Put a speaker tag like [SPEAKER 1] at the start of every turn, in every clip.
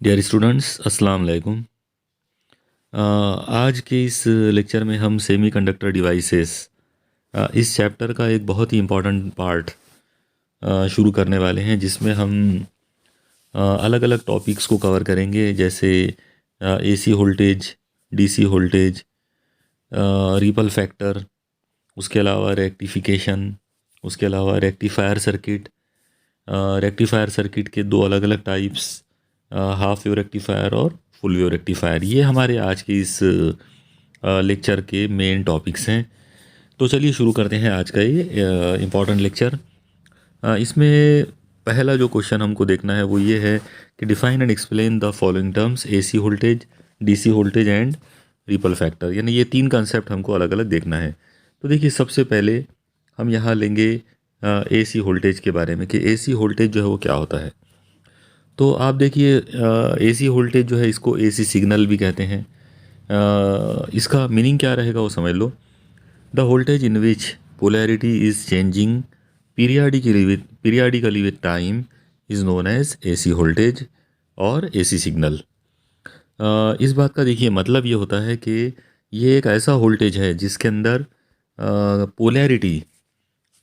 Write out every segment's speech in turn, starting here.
[SPEAKER 1] Dear students, अस्सलाम वालेकुम। आज के इस लेक्चर में हम सेमीकंडक्टर डिवाइसेस इस चैप्टर का एक बहुत ही इम्पोर्टेंट पार्ट शुरू करने वाले हैं, जिसमें हम अलग अलग टॉपिक्स को कवर करेंगे, जैसे AC voltage, DC voltage, ripple factor, उसके अलावा रेक्टिफिकेशन, उसके अलावा रेक्टिफायर सर्किट। रेक्टिफायर सर्किट के दो अलग अलग टाइप्स, हाफ वेव रेक्टिफायर और फुल वेव रेक्टिफायर, ये हमारे आज के इस लेक्चर के मेन टॉपिक्स हैं। तो चलिए शुरू करते हैं आज का ये इम्पॉर्टेंट लेक्चर। इसमें पहला जो क्वेश्चन हमको देखना है वो ये है कि define and explain the following terms AC voltage, DC voltage and ripple factor. यानी ये तीन कंसेप्ट हमको अलग अलग देखना है। तो देखिए, सबसे पहले हम यहाँ लेंगे एसी वोल्टेज के बारे में, कि एसी वोल्टेज जो है वो क्या होता है। तो आप देखिए, एसी वोल्टेज जो है इसको एसी सिग्नल भी कहते हैं। इसका मीनिंग क्या रहेगा वो समझ लो। The voltage in which polarity is changing periodically with time is known as AC voltage और एसी सिग्नल। इस बात का देखिए मतलब ये होता है कि ये एक ऐसा वोल्टेज है जिसके अंदर polarity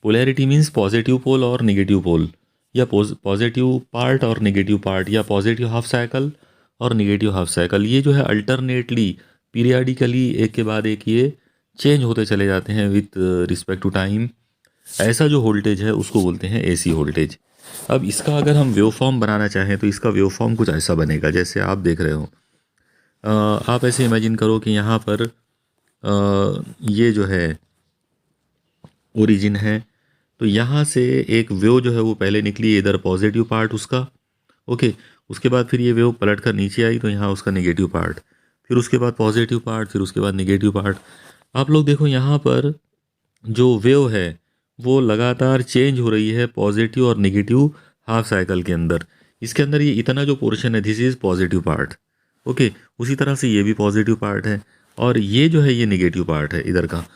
[SPEAKER 1] polarity means positive pole और नेगेटिव पोल, या पॉजिटिव पार्ट और नेगेटिव पार्ट, या पॉजिटिव हाफ साइकिल और नेगेटिव हाफ साइकिल, ये जो है अल्टरनेटली पीरियाडिकली एक के बाद एक ये चेंज होते चले जाते हैं विथ रिस्पेक्ट टू टाइम। ऐसा जो वोल्टेज है उसको बोलते हैं एसी वोल्टेज। अब इसका अगर हम वेव फॉर्म बनाना चाहें तो इसका वेव फॉर्म कुछ ऐसा बनेगा जैसे आप देख रहे हो। आप ऐसे इमेजिन करो कि यहाँ पर ये जो है ओरिजिन है, तो यहाँ से एक वेव जो है वो पहले निकली, इधर पॉजिटिव पार्ट उसका, ओके। उसके बाद फिर ये वेव पलट कर नीचे आई, तो यहाँ उसका नेगेटिव पार्ट, फिर उसके बाद पॉजिटिव पार्ट, फिर उसके बाद नेगेटिव पार्ट। आप लोग देखो यहाँ पर जो वेव है वो लगातार चेंज हो रही है पॉजिटिव और नेगेटिव हाफ साइकिल के अंदर। इसके अंदर ये इतना जो पोर्शन है, this is positive part, okay. उसी तरह से ये भी पॉजिटिव पार्ट है, और ये जो है ये नेगेटिव पार्ट है इधर का।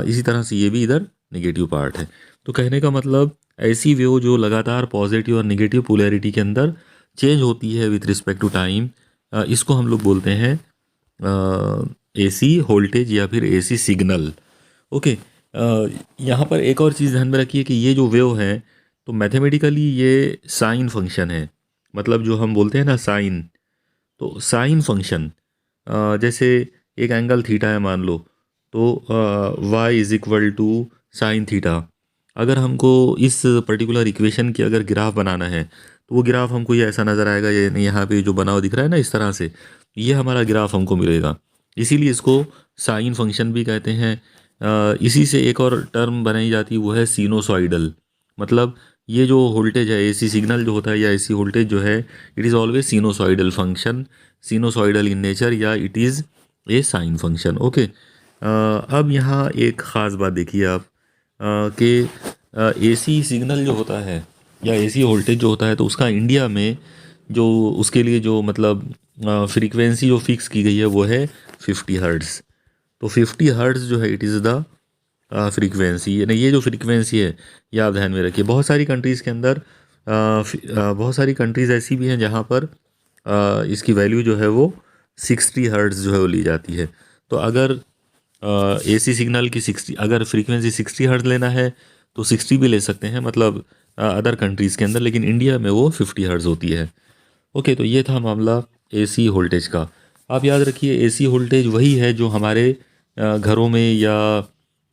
[SPEAKER 1] इसी तरह से ये भी इधर नेगेटिव पार्ट है। तो कहने का मतलब, ऐसी वेव जो लगातार पॉजिटिव और नेगेटिव पोलैरिटी के अंदर चेंज होती है विथ रिस्पेक्ट टू टाइम, इसको हम लोग बोलते हैं एसी वोल्टेज या फिर एसी सिग्नल, ओके। यहाँ पर एक और चीज़ ध्यान में रखिए कि ये जो वेव है, तो मैथमेटिकली ये साइन फंक्शन है। मतलब जो हम बोलते हैं ना साइन, तो साइन फंक्शन, जैसे एक एंगल थीटा है मान लो, तो y is equal to sine theta. अगर हमको इस पर्टिकुलर इक्वेशन की अगर ग्राफ बनाना है, तो वो ग्राफ हमको ये ऐसा नज़र आएगा। ये यहाँ पे जो बना हुआ दिख रहा है ना इस तरह से, ये हमारा ग्राफ हमको मिलेगा। इसीलिए इसको साइन फंक्शन भी कहते हैं। इसी से एक और टर्म बनाई जाती है, वो है सिनोसॉइडल। मतलब ये जो वोल्टेज है, एसी सिग्नल जो होता है या एसी वोल्टेज जो है, it is always sinusoidal function, sinusoidal in nature, या it is a sine function, okay. अब यहाँ एक ख़ास बात देखिए आप, कि एसी सिग्नल जो होता है या एसी वोल्टेज जो होता है, तो उसका इंडिया में जो उसके लिए जो मतलब फ्रीक्वेंसी जो फिक्स की गई है वो है 50 हर्ट्ज़। तो 50 हर्ट्ज़ जो है, इट इज़ द फ्रीक्वेंसी। यानी ये जो फ्रीक्वेंसी है ये आप ध्यान में रखिए। बहुत सारी कंट्रीज़ के अंदर बहुत सारी कंट्रीज़ ऐसी भी हैं जहाँ पर इसकी वैल्यू जो है वो 60 हर्ट्ज़ जो है वो ली जाती है। तो अगर एसी सिग्नल की 60, अगर फ्रीक्वेंसी 60 हर्ट्ज़ लेना है तो 60 भी ले सकते हैं, मतलब अदर कंट्रीज़ के अंदर, लेकिन इंडिया में वो 50 हर्ट्ज़ होती है, ओके। तो ये था मामला एसी वोल्टेज का। आप याद रखिए, एसी वोल्टेज वही है जो हमारे घरों में या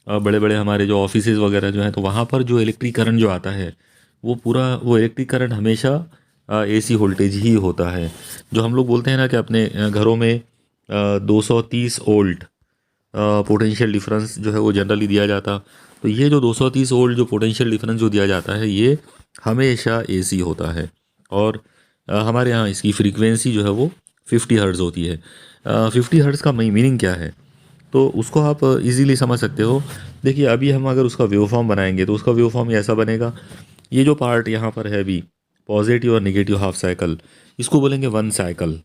[SPEAKER 1] बड़े बड़े हमारे जो ऑफिसेज़ वगैरह जो हैं, तो वहाँ पर जो इलेक्ट्रिक करंट जो आता है, वो पूरा वो इलेक्ट्रिक करंट हमेशा एसी वोल्टेज ही होता है। जो हम लोग बोलते हैं ना कि अपने घरों में 230 वोल्ट पोटेंशियल डिफरेंस जो है वो जनरली दिया जाता। तो ये जो 230 वोल्ट जो पोटेंशियल डिफरेंस जो दिया जाता है, ये हमेशा एसी होता है। और हमारे यहाँ इसकी फ्रीक्वेंसी जो है वो 50 हर्ट्ज़ होती है। 50 हर्ट्ज़ का मीनिंग क्या है, तो उसको आप इजीली समझ सकते हो। देखिए, अभी हम अगर उसका वेव फॉर्म बनाएंगे तो उसका वेव फॉर्म ऐसा बनेगा। ये जो पार्ट यहाँ पर है अभी, पॉजिटिव और नेगेटिव हाफ साइकिल, इसको बोलेंगे वन साइकिल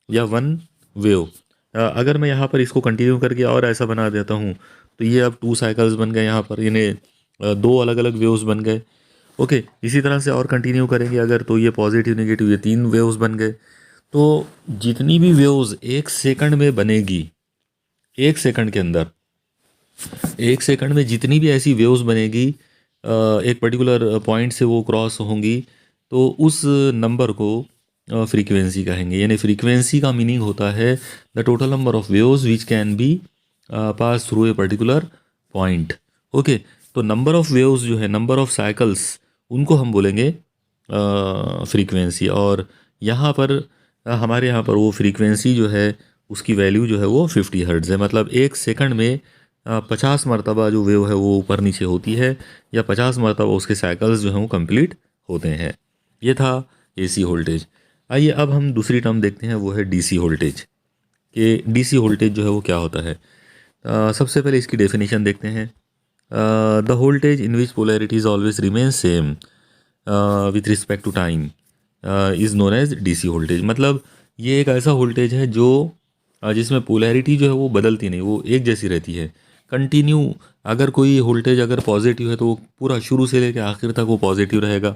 [SPEAKER 1] या वन वेव। अगर मैं यहाँ पर इसको कंटिन्यू करके और ऐसा बना देता हूँ, तो ये अब 2 साइकिल्स बन गए यहाँ पर, यानी 2 अलग अलग वेव्स बन गए, ओके। इसी तरह से और कंटिन्यू करेंगे अगर, तो ये पॉजिटिव नेगेटिव ये 3 वेव्स बन गए। तो जितनी भी वेव्स एक सेकंड में बनेगी, एक सेकंड के अंदर, एक सेकंड में जितनी भी ऐसी वेव्स बनेगी एक पर्टिकुलर पॉइंट से वो क्रॉस होंगी, तो उस नंबर को फ्रीक्वेंसी कहेंगे। यानी फ्रीक्वेंसी का मीनिंग होता है the total number of waves which can be pass through a particular point. Okay, तो नंबर ऑफ वेव्स जो है, नंबर ऑफ साइकिल्स, उनको हम बोलेंगे फ्रीक्वेंसी। और यहाँ पर हमारे यहाँ पर वो फ्रीक्वेंसी जो है उसकी वैल्यू जो है वो 50 हर्ट्ज़ है। मतलब एक सेकंड में 50 मरतबा जो वेव है वो ऊपर नीचे होती है, या 50 मरतबा उसके साइकिल्स जो हैं वो कंप्लीट होते हैं। ये था एसी वोल्टेज। आइए अब हम दूसरी टर्म देखते हैं, वो है डीसी वोल्टेज। कि डीसी वोल्टेज जो है वो क्या होता है। सबसे पहले इसकी डेफिनेशन देखते हैं। The voltage in which polarities always remain same with respect to time is known as DC voltage. मतलब ये एक ऐसा वोल्टेज है जो जिसमें पोलैरिटी जो है वो बदलती नहीं, वो एक जैसी रहती है, कंटिन्यू। अगर कोई वोल्टेज अगर पॉजिटिव है तो वो पूरा शुरू से लेकर आखिर तक वो पॉजिटिव रहेगा।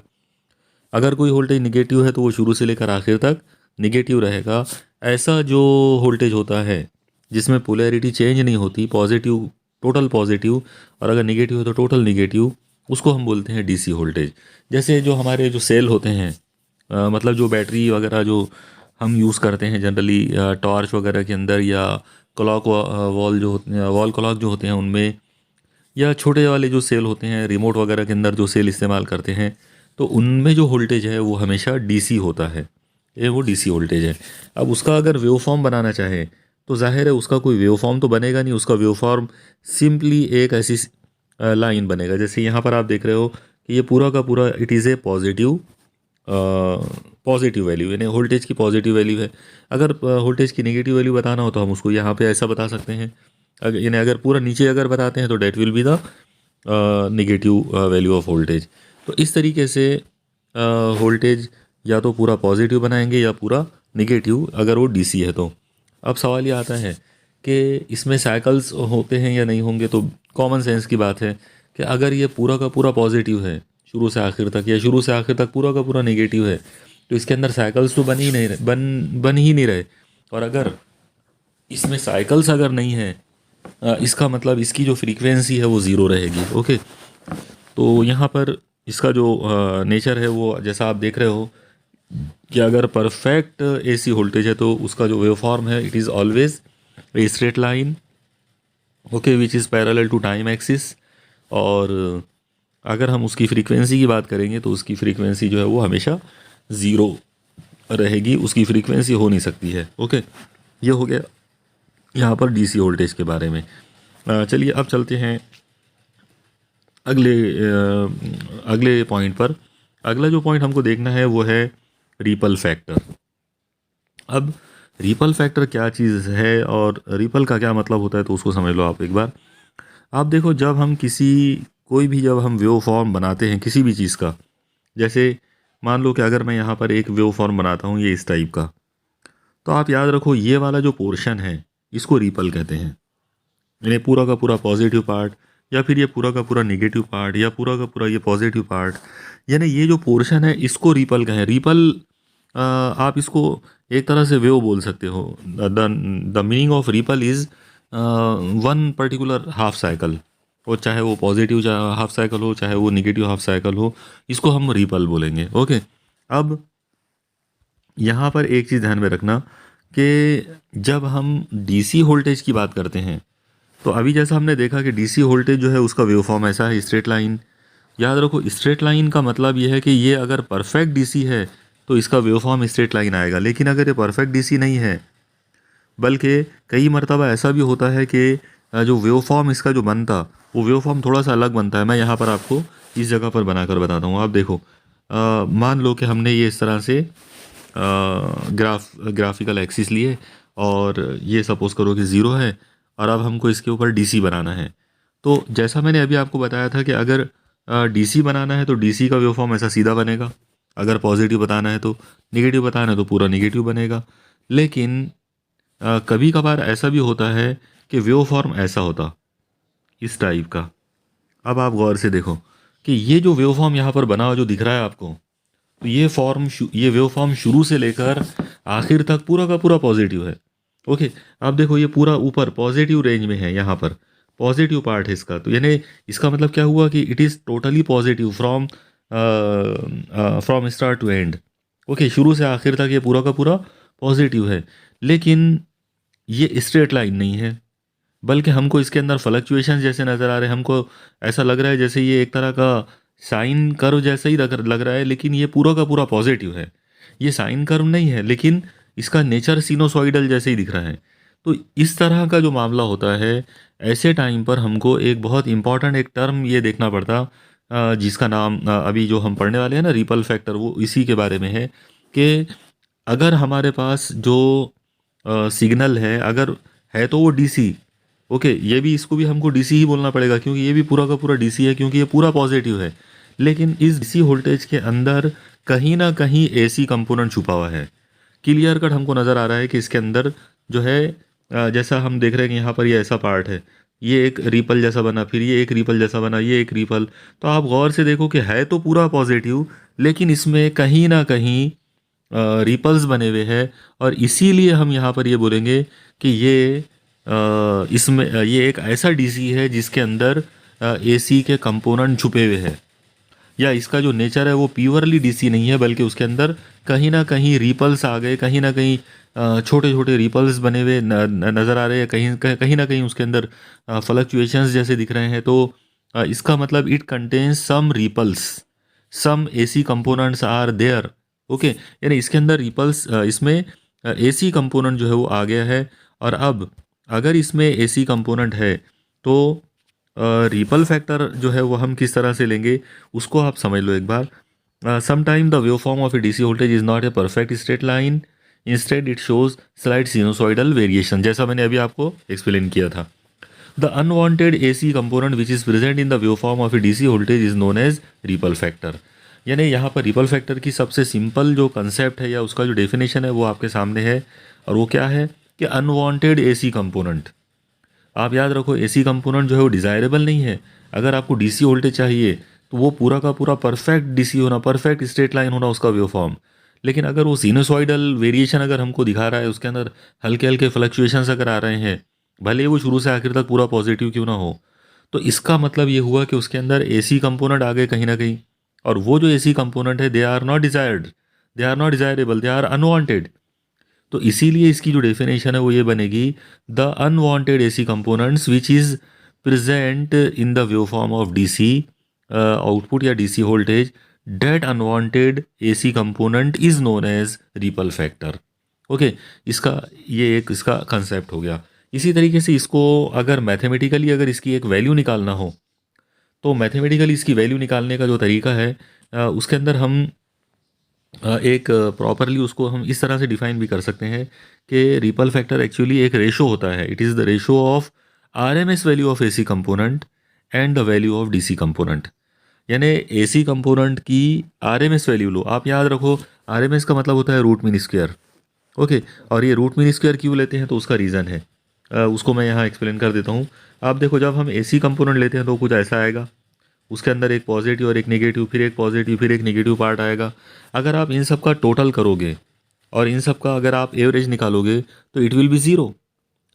[SPEAKER 1] अगर कोई वोल्टेज निगेटिव है तो वो शुरू से लेकर आखिर तक निगेटिव रहेगा। ऐसा जो वोल्टेज होता है जिसमें पोलैरिटी चेंज नहीं होती, पॉजिटिव टोटल पॉजिटिव, और अगर निगेटिव है तो टोटल निगेटिव, उसको हम बोलते हैं डीसी वोल्टेज। जैसे जो हमारे जो सेल होते हैं, मतलब जो बैटरी वगैरह जो हम यूज़ करते हैं जनरली टॉर्च वगैरह के अंदर, या क्लॉक वॉल जो होते हैं, वॉल क्लॉक जो होते हैं उनमें, या छोटे वाले जो सेल होते हैं रिमोट वगैरह के अंदर जो सेल इस्तेमाल करते हैं, तो उनमें जो वोल्टेज है वो हमेशा डीसी होता है। ये वो डीसी वोल्टेज है। अब उसका अगर वेव फॉर्म बनाना चाहे तो जाहिर है उसका कोई वेव फॉर्म तो बनेगा नहीं। उसका वेव फॉर्म सिंपली एक ऐसी लाइन बनेगा। जैसे यहाँ पर आप देख रहे हो कि ये पूरा का पूरा it is A positive positive value, यानी वोल्टेज की पॉजिटिव वैल्यू है। अगर वोल्टेज की नेगेटिव वैल्यू बताना हो तो हम उसको यहाँ पे ऐसा बता सकते हैं। अगर यानी अगर पूरा नीचे अगर बताते हैं तो that will be the negative value of voltage. तो इस तरीके से वोल्टेज या तो पूरा पॉजिटिव बनाएंगे या पूरा नेगेटिव, अगर वो डीसी है तो। अब सवाल ये आता है कि इसमें साइकिल्स होते हैं या नहीं होंगे। तो कॉमन सेंस की बात है कि अगर ये पूरा का पूरा पॉजिटिव है शुरू से आखिर तक, या शुरू से आखिर तक पूरा का पूरा नेगेटिव है, तो इसके अंदर साइकिल्स तो बन ही नहीं रहे। और अगर इसमें साइकिल्स अगर नहीं है, इसका मतलब इसकी जो फ्रीक्वेंसी है वो ज़ीरो रहेगी। ओके, तो यहाँ पर इसका जो नेचर है वो जैसा आप देख रहे हो कि अगर परफेक्ट एसी वोल्टेज है तो उसका जो वेव फॉर्म है it is always a straight line, okay, which is parallel to time axis. और अगर हम उसकी फ्रीक्वेंसी की बात करेंगे तो उसकी फ्रीक्वेंसी जो है वो हमेशा ज़ीरो रहेगी, उसकी फ्रीक्वेंसी हो नहीं सकती है। ओके, ये हो गया यहाँ पर डीसी वोल्टेज के बारे में। चलिए अब चलते हैं अगले पॉइंट पर। अगला जो पॉइंट हमको देखना है वो है रिपल फैक्टर। अब रिपल फैक्टर क्या चीज़ है और रिपल का क्या मतलब होता है, तो उसको समझ लो आप एक बार। आप देखो, जब हम जब हम वेव फॉर्म बनाते हैं किसी भी चीज़ का, जैसे मान लो कि अगर मैं यहाँ पर एक वेव फॉर्म बनाता हूँ ये इस टाइप का, तो आप याद रखो ये वाला जो पोर्शन है इसको रिपल कहते हैं। यानी पूरा का पूरा पॉजिटिव पार्ट, या फिर ये पूरा का पूरा नेगेटिव पार्ट, या पूरा का पूरा ये पॉजिटिव पार्ट, यानी ये जो पोर्शन है इसको रिपल कहें। रिपल आप इसको एक तरह से वेव बोल सकते हो। The meaning of ripple is one particular half cycle, और चाहे वो पॉजिटिव हाफ साइकिल हो, चाहे वो नेगेटिव हाफ साइकिल हो, इसको हम रिपल बोलेंगे। ओके, अब यहाँ पर एक चीज़ ध्यान में रखना कि जब हम डीसी वोल्टेज की बात करते हैं तो अभी जैसा हमने देखा कि डीसी वोल्टेज जो है उसका वेव फॉर्म ऐसा है, स्ट्रेट लाइन। याद रखो, स्ट्रेट लाइन का मतलब ये है कि ये अगर परफेक्ट डीसी है तो इसका वेव फॉर्म स्ट्रेट लाइन आएगा। लेकिन अगर ये परफेक्ट डीसी नहीं है, बल्कि कई मरतबा ऐसा भी होता है कि जो वेव फॉर्म इसका जो बनता वो वेव फॉर्म थोड़ा सा अलग बनता है। मैं यहाँ पर आपको इस जगह पर बनाकर बताता हूँ। आप देखो, मान लो कि हमने ये इस तरह से ग्राफिकल एक्सिस लिए, और ये सपोज करो कि ज़ीरो है, और अब हमको इसके ऊपर डीसी बनाना है। तो जैसा मैंने अभी आपको बताया था कि अगर डीसी बनाना है तो डीसी का वेव फॉर्म ऐसा सीधा बनेगा। अगर पॉजिटिव बताना है तो नेगेटिव बताना है तो पूरा नेगेटिव बनेगा। लेकिन कभी कभार ऐसा भी होता है कि वेव फॉर्म ऐसा होता, इस टाइप का। अब आप गौर से देखो कि ये जो वेव फॉर्म यहाँ पर बना हुआ जो दिख रहा है आपको, तो ये वेव फॉर्म शुरू से लेकर आखिर तक पूरा का पूरा पॉजिटिव है। ओके, आप देखो ये पूरा ऊपर पॉजिटिव रेंज में है, यहाँ पर पॉजिटिव पार्ट है इसका, तो यानी इसका मतलब क्या हुआ कि it is totally positive from from start to end. Okay, शुरू से आखिर तक ये पूरा का पूरा पॉजिटिव है। लेकिन ये स्ट्रेट लाइन नहीं है, बल्कि हमको इसके अंदर फ्लक्चुएशन जैसे नज़र आ रहे हैं। हमको ऐसा लग रहा है जैसे ये एक तरह का साइन कर्व जैसा ही लग रहा है, लेकिन ये पूरा का पूरा पॉजिटिव है। ये साइन कर्व नहीं है, लेकिन इसका नेचर सिनोसॉइडल जैसे ही दिख रहा है। तो इस तरह का जो मामला होता है, ऐसे टाइम पर हमको एक बहुत इंपॉर्टेंट एक टर्म ये देखना पड़ता, जिसका नाम अभी जो हम पढ़ने वाले हैं ना, रिपल फैक्टर, वो इसी के बारे में है कि अगर हमारे पास जो सिग्नल है, अगर है तो वो डीसी। ओके, ये भी, इसको भी हमको डीसी ही बोलना पड़ेगा, क्योंकि ये भी पूरा का पूरा डीसी है, क्योंकि ये पूरा पॉजिटिव है। लेकिन इस डीसी वोल्टेज के अंदर कहीं ना कहीं एसी कंपोनेंट छुपा हुआ है। क्लियर कट हमको नज़र आ रहा है कि इसके अंदर जो है, जैसा हम देख रहे हैं कि यहाँ पर ये ऐसा पार्ट है, ये एक रिपल जैसा बना, फिर ये एक रिपल जैसा बना, ये एक रिपल। तो आप गौर से देखो कि है तो पूरा पॉजिटिव, लेकिन इसमें कहीं ना कहीं रिपल्स बने हुए हैं। और इसीलिए हम यहाँ पर ये बोलेंगे कि ये इसमें ये एक ऐसा डीसी है जिसके अंदर एसी के कंपोनेंट छुपे हुए हैं, या इसका जो नेचर है वो प्योरली डीसी नहीं है, बल्कि उसके अंदर कहीं ना कहीं रिपल्स आ गए, कहीं ना कहीं छोटे छोटे रिपल्स बने हुए नज़र आ रहे हैं, कहीं ना कहीं उसके अंदर फ्लक्चुएशंस जैसे दिख रहे हैं। तो इसका मतलब it contains some ripples, some AC components are there. Okay, यानी इसके अंदर रिपल्स, इसमें एसी कंपोनेंट जो है वो आ गया है। और अब अगर इसमें एसी कंपोनेंट है तो रिपल फैक्टर जो है वो हम किस तरह से लेंगे, उसको आप समझ लो एक बार। Sometime the wave form of a DC voltage is not a perfect straight line, instead it shows slight sinusoidal variation, जैसा मैंने अभी आपको एक्सप्लेन किया था। The unwanted AC component which is present in the wave form of a DC voltage is known as ripple factor. यानी यहाँ पर ripple factor की सबसे सिंपल जो कंसेप्ट है, या उसका जो डेफिनेशन है, वो आपके सामने है। और वो क्या है कि अनवांटेड एसी कंपोनेंट। आप याद रखो, एसी कंपोनेंट जो है वो डिज़ायरेबल नहीं है। अगर आपको डीसी वोल्टेज चाहिए तो वो पूरा का पूरा परफेक्ट डीसी होना, परफेक्ट स्ट्रेट लाइन होना उसका वेव फॉर्म। लेकिन अगर वो सिनोसॉइडल वेरिएशन अगर हमको दिखा रहा है, उसके अंदर हल्के हल्के फ्लक्चुएशंस अगर आ रहे हैं, भले वो शुरू से आखिर तक पूरा पॉजिटिव क्यों ना हो, तो इसका मतलब ये हुआ कि उसके अंदर एसी कंपोनेंट आ गए कहीं ना कहीं। और वो जो एसी कंपोनेंट है, they are not desired, they are not desirable, they are unwanted. तो इसीलिए इसकी जो डेफिनेशन है वो ये बनेगी, the unwanted AC components which is present in the wave form of DC output या DC voltage, that unwanted AC component is known as ripple factor. Okay, इसका ये एक इसका कंसेप्ट हो गया। इसी तरीके से इसको अगर मैथमेटिकली अगर इसकी एक वैल्यू निकालना हो, तो मैथमेटिकली इसकी वैल्यू निकालने का जो तरीका है, उसके अंदर हम एक प्रॉपरली उसको हम इस तरह से डिफाइन भी कर सकते हैं कि रिपल फैक्टर एक्चुअली एक रेशो होता है। It is the ratio of RMS value of AC component and the value of DC component. यानी एसी कंपोनेंट की आरएमएस वैल्यू लो। आप याद रखो, आरएमएस का मतलब होता है रूट मीन स्क्वायर। ओके, और ये रूट मीन स्क्वायर क्यों लेते हैं, तो उसका रीज़न है, उसको मैं यहाँ एक्सप्लेन कर देता हूँ। आप देखो, जब हम एसी कंपोनेंट लेते हैं तो कुछ ऐसा आएगा, उसके अंदर एक पॉजिटिव और एक नेगेटिव, फिर एक पॉजिटिव फिर एक नेगेटिव पार्ट आएगा। अगर आप इन सब का टोटल करोगे और इन सब का अगर आप एवरेज निकालोगे तो इट विल बी ज़ीरो।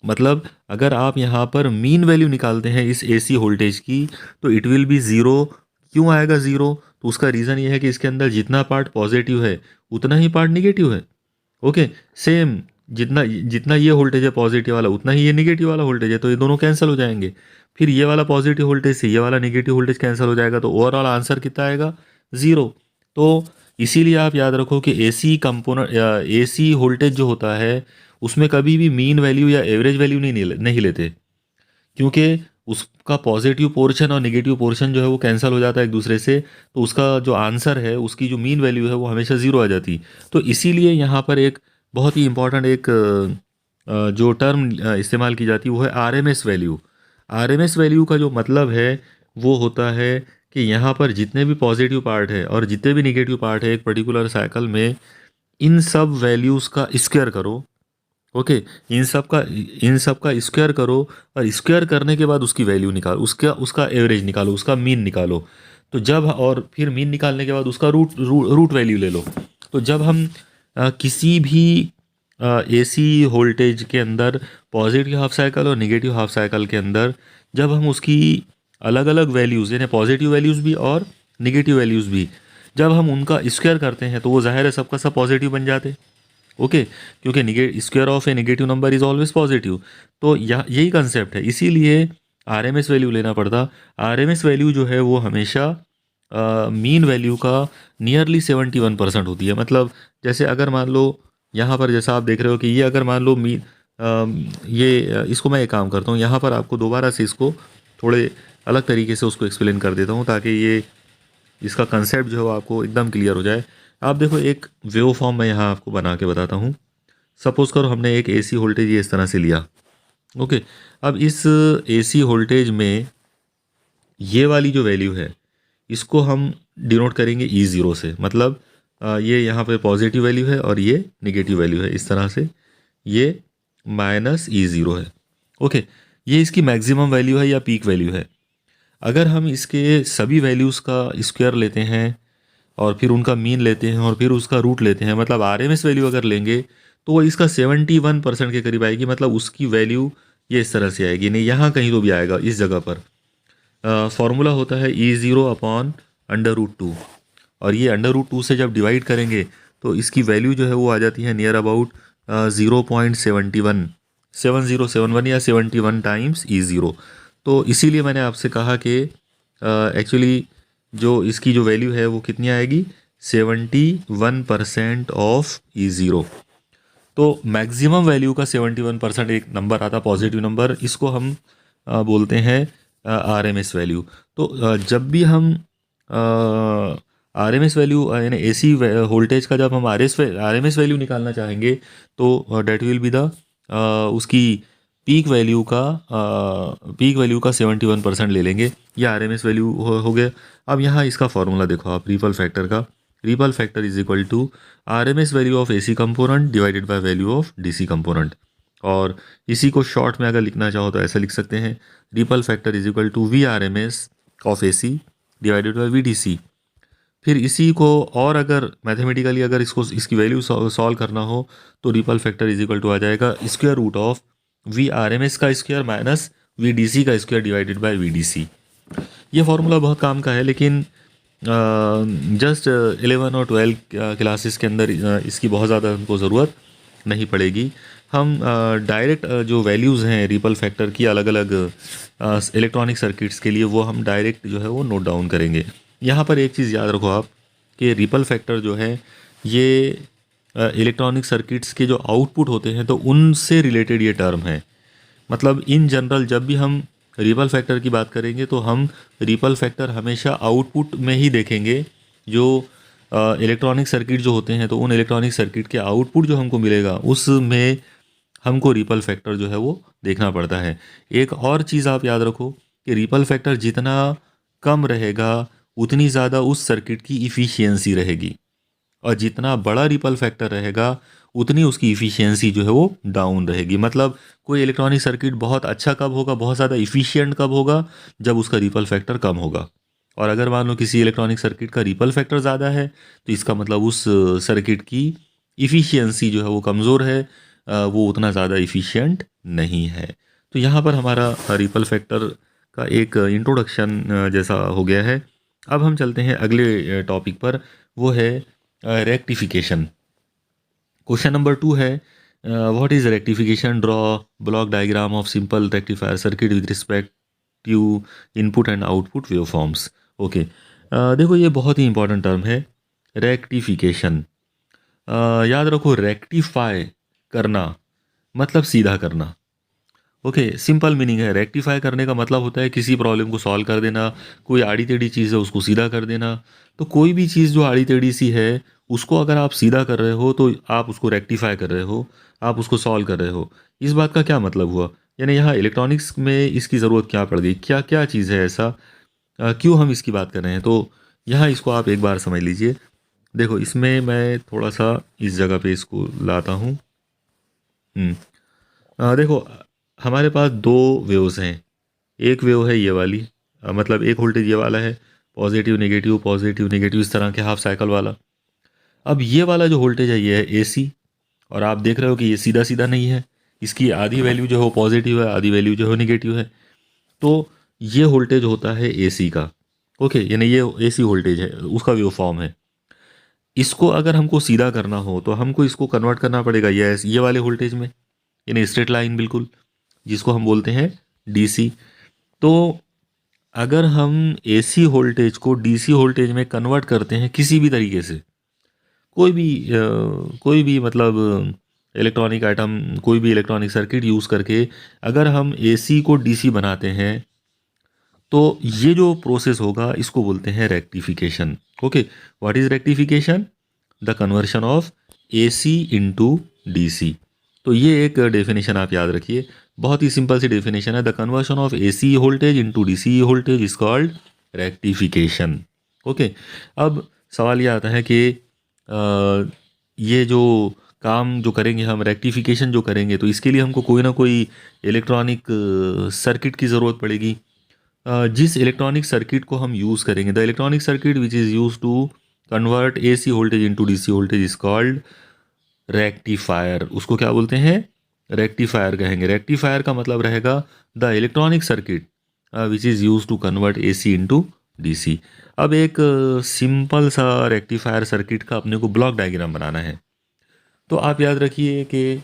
[SPEAKER 1] मतलब अगर आप यहाँ पर मीन वैल्यू निकालते हैं इस एसी वोल्टेज की, तो इट विल बी ज़ीरो। क्यों आएगा ज़ीरो, तो उसका रीज़न ये है कि इसके अंदर जितना पार्ट पॉजिटिव है उतना ही पार्ट निगेटिव है। ओके, सेम जितना जितना ये वोल्टेज है पॉजिटिव वाला, उतना ही ये नेगेटिव वाला वोल्टेज है, तो ये दोनों कैंसिल हो जाएंगे। फिर ये वाला पॉजिटिव वोल्टेज से ये वाला नेगेटिव वोल्टेज कैंसिल हो जाएगा, तो ओवरऑल आंसर कितना आएगा, ज़ीरो। तो इसीलिए आप याद रखो कि एसी कंपोनेंट या एसी वोल्टेज जो होता है उसमें कभी भी मीन वैल्यू या एवरेज वैल्यू नहीं लेते, क्योंकि उसका पॉजिटिव पोर्शन और नेगेटिव पोर्शन जो है वो कैंसिल हो जाता है एक दूसरे से। तो उसका जो आंसर है, उसकी जो मीन वैल्यू है वो हमेशा ज़ीरो आ जाती। तो इसीलिए यहाँ पर एक बहुत ही इंपॉर्टेंट एक जो टर्म इस्तेमाल की जाती है वो है आरएमएस वैल्यू। आरएमएस वैल्यू का जो मतलब है वो होता है कि यहाँ पर जितने भी पॉजिटिव पार्ट है और जितने भी नेगेटिव पार्ट है एक पर्टिकुलर साइकिल में, इन सब वैल्यूज़ का स्क्वायर करो। ओके, इन सब का स्क्वायर करो, और स्क्वायर करने के बाद उसकी वैल्यू निकालो, उसका उसका एवरेज निकालो, उसका मीन निकालो। तो जब, और फिर मीन निकालने के बाद उसका रूट वैल्यू ले लो। तो जब हम किसी भी एसी वोल्टेज के अंदर पॉजिटिव हाफ साइकिल और नेगेटिव हाफ साइकिल के अंदर जब हम उसकी अलग अलग वैल्यूज़ यानी पॉजिटिव वैल्यूज़ भी और नेगेटिव वैल्यूज़ भी जब हम उनका स्क्वायर करते हैं तो वो जाहिर है सबका सब पॉजिटिव बन जाते। ओके, क्योंकि square of A negative number is always positive. तो यही कंसेप्ट है, इसीलिए आरएमएस वैल्यू लेना पड़ता। आरएमएस वैल्यू जो है वो हमेशा मीन वैल्यू का नियरली 71% होती है। मतलब जैसे अगर मान लो यहाँ पर जैसा आप देख रहे हो कि ये अगर मान लो इसको मैं एक काम करता हूँ, यहाँ पर आपको दोबारा से इसको थोड़े अलग तरीके से उसको एक्सप्लेन कर देता हूँ ताकि ये इसका कंसेप्ट जो है वो आपको एकदम क्लियर हो जाए। आप देखो एक वेव फॉर्म मैं यहाँ आपको बना के बताता हूँ। सपोज़ करो हमने एक एसी वोल्टेज ये इस तरह से लिया। ओके, अब इस एसी वोल्टेज में ये वाली जो वैल्यू है इसको हम डिनोट करेंगे E0 से। मतलब ये यहाँ पे पॉजिटिव वैल्यू है और ये नेगेटिव वैल्यू है, इस तरह से ये -E0 है। ओके, ये इसकी मैक्सिमम वैल्यू है या पीक वैल्यू है। अगर हम इसके सभी वैल्यूज़ का स्क्वायर लेते हैं और फिर उनका मीन लेते हैं और फिर उसका रूट लेते हैं, मतलब आरएमएस वैल्यू अगर लेंगे तो वो इसका 71% के करीब आएगी। मतलब उसकी वैल्यू ये इस तरह से आएगी, नहीं यहाँ कहीं तो भी आएगा इस जगह पर। फॉर्मूला होता है E0/√2 और ये √2 से जब डिवाइड करेंगे तो इसकी वैल्यू जो है वो आ जाती है नियर अबाउट 0.7071 या 71 टाइम्स E0। तो इसीलिए मैंने आपसे कहा कि एक्चुअली जो इसकी जो वैल्यू है वो कितनी आएगी, 71% ऑफ E0। तो मैक्सिमम वैल्यू का 71% एक नंबर आता पॉजिटिव नंबर, इसको हम बोलते हैं आरएमएस वैल्यू। तो जब भी हम आरएमएस वैल्यू यानी एसी वोल्टेज का जब हम आरएमएस वैल्यू निकालना चाहेंगे तो डेट विल बी द उसकी पीक वैल्यू का 71% ले लेंगे। ये आरएमएस वैल्यू हो गया। अब यहाँ इसका फॉर्मूला देखो आप रिपल फैक्टर का। Ripple factor is equal to RMS value of AC component divided by value of DC component. और इसी को शॉर्ट में अगर लिखना चाहो तो ऐसा लिख सकते हैं, ripple factor is equal to V R M S of A C divided by V D C. फिर इसी को और अगर मैथमेटिकली अगर इसकी वैल्यू सॉल्व करना हो तो ripple factor is equal to आ जाएगा square root of V R M S का square minus V D C का square divided by V D C. ये फार्मूला बहुत काम का है, लेकिन जस्ट 11 और 12 क्लासेस के अंदर इसकी बहुत ज़्यादा हमको ज़रूरत नहीं पड़ेगी। हम डायरेक्ट जो वैल्यूज़ हैं रिपल फैक्टर की अलग अलग इलेक्ट्रॉनिक सर्किट्स के लिए वो हम डायरेक्ट जो है वो नोट डाउन करेंगे। यहाँ पर एक चीज़ याद रखो आप कि रिपल फैक्टर जो है ये इलेक्ट्रॉनिक सर्किट्स के जो आउटपुट होते हैं तो उनसे रिलेटेड ये टर्म है। मतलब इन जनरल जब भी हम रिपल फैक्टर की बात करेंगे तो हम रिपल फैक्टर हमेशा आउटपुट में ही देखेंगे। जो इलेक्ट्रॉनिक सर्किट जो होते हैं तो उन इलेक्ट्रॉनिक सर्किट के आउटपुट जो हमको मिलेगा उसमें हमको रिपल फैक्टर जो है वो देखना पड़ता है। एक और चीज़ आप याद रखो कि रिपल फैक्टर जितना कम रहेगा उतनी ज़्यादा उस सर्किट की इफ़िशियंसी रहेगी, और जितना बड़ा रिपल फैक्टर रहेगा उतनी उसकी इफ़िशियंसी जो है वो डाउन रहेगी। मतलब कोई इलेक्ट्रॉनिक सर्किट बहुत अच्छा कब होगा, बहुत ज़्यादा इफ़िशियंट कब होगा, जब उसका रिपल फैक्टर कम होगा। और अगर मान लो किसी इलेक्ट्रॉनिक सर्किट का रिपल फैक्टर ज़्यादा है तो इसका मतलब उस सर्किट की इफ़िशियंसी जो है वो कमज़ोर है, वो उतना ज़्यादा इफ़िशियंट नहीं है। तो यहाँ पर हमारा रिपल फैक्टर का एक इंट्रोडक्शन जैसा हो गया है। अब हम चलते हैं अगले टॉपिक पर, वो है रेक्टिफिकेशन। क्वेश्चन नंबर 2 है what is rectification, draw block diagram of simple rectifier circuit with respect to input and output waveforms. Okay, देखो ये बहुत ही इंपॉर्टेंट टर्म है रेक्टिफिकेशन। याद रखो रेक्टिफाई करना मतलब सीधा करना। ओके, सिंपल मीनिंग है। रेक्टिफाई करने का मतलब होता है किसी प्रॉब्लम को सॉल्व कर देना, कोई आड़ी टेढ़ी चीज़ है उसको सीधा कर देना। तो कोई भी चीज़ जो आड़ी टेढ़ी सी है उसको अगर आप सीधा कर रहे हो तो आप उसको रेक्टिफाई कर रहे हो, आप उसको सॉल्व कर रहे हो। इस बात का क्या मतलब हुआ, यानी यहाँ इलेक्ट्रॉनिक्स में इसकी ज़रूरत क्या पड़ गई, क्या क्या चीज़ है ऐसा, क्यों हम इसकी बात कर रहे हैं। तो यहाँ इसको आप एक बार समझ लीजिए। देखो इसमें मैं थोड़ा सा इस जगह पे इसको लाता हूँ। देखो हमारे पास दो वेव्स हैं। एक वेव है ये वाली, मतलब एक वोल्टेज ये वाला है, पॉजिटिव नेगेटिव इस तरह के हाफ साइकिल वाला। अब ये वाला जो वोल्टेज है ये है एसी और आप देख रहे हो कि ये सीधा सीधा नहीं है, इसकी आधी वैल्यू जो है वो पॉजिटिव है, आधी वैल्यू जो है नेगेटिव है। तो ये वोल्टेज होता है एसी का। ओके, यानी ये एसी वोल्टेज है, उसका वेव फॉर्म है। इसको अगर हमको सीधा करना हो तो हमको इसको कन्वर्ट करना पड़ेगा ये वाले वोल्टेज में, यानी स्ट्रेट लाइन बिल्कुल, जिसको हम बोलते हैं डीसी। तो अगर हम एसी वोल्टेज को डीसी वोल्टेज में कन्वर्ट करते हैं किसी भी तरीके से, कोई भी मतलब इलेक्ट्रॉनिक आइटम, कोई भी इलेक्ट्रॉनिक सर्किट यूज़ करके अगर हम एसी को डीसी बनाते हैं, तो ये जो प्रोसेस होगा इसको बोलते हैं rectification. Okay, what is rectification? The conversion of AC into DC. तो ये एक डेफिनेशन आप याद रखिए, बहुत ही सिंपल सी डेफिनेशन है। The conversion of AC voltage into DC voltage is called rectification. Okay, अब सवाल ये आता है कि ये जो काम जो करेंगे हम, रेक्टिफिकेशन जो करेंगे, तो इसके लिए हमको कोई ना कोई इलेक्ट्रॉनिक सर्किट की ज़रूरत पड़ेगी। जिस इलेक्ट्रॉनिक सर्किट को हम यूज़ करेंगे, the electronic circuit which is use to convert AC voltage into DC voltage is called rectifier. उसको क्या बोलते हैं? रेक्टिफायर कहेंगे। रेक्टिफायर का मतलब रहेगा the electronic circuit which is use to convert AC into DC. अब एक सिंपल सा रेक्टिफायर सर्किट का अपने को ब्लॉक डायग्राम बनाना है। तो आप याद रखिए कि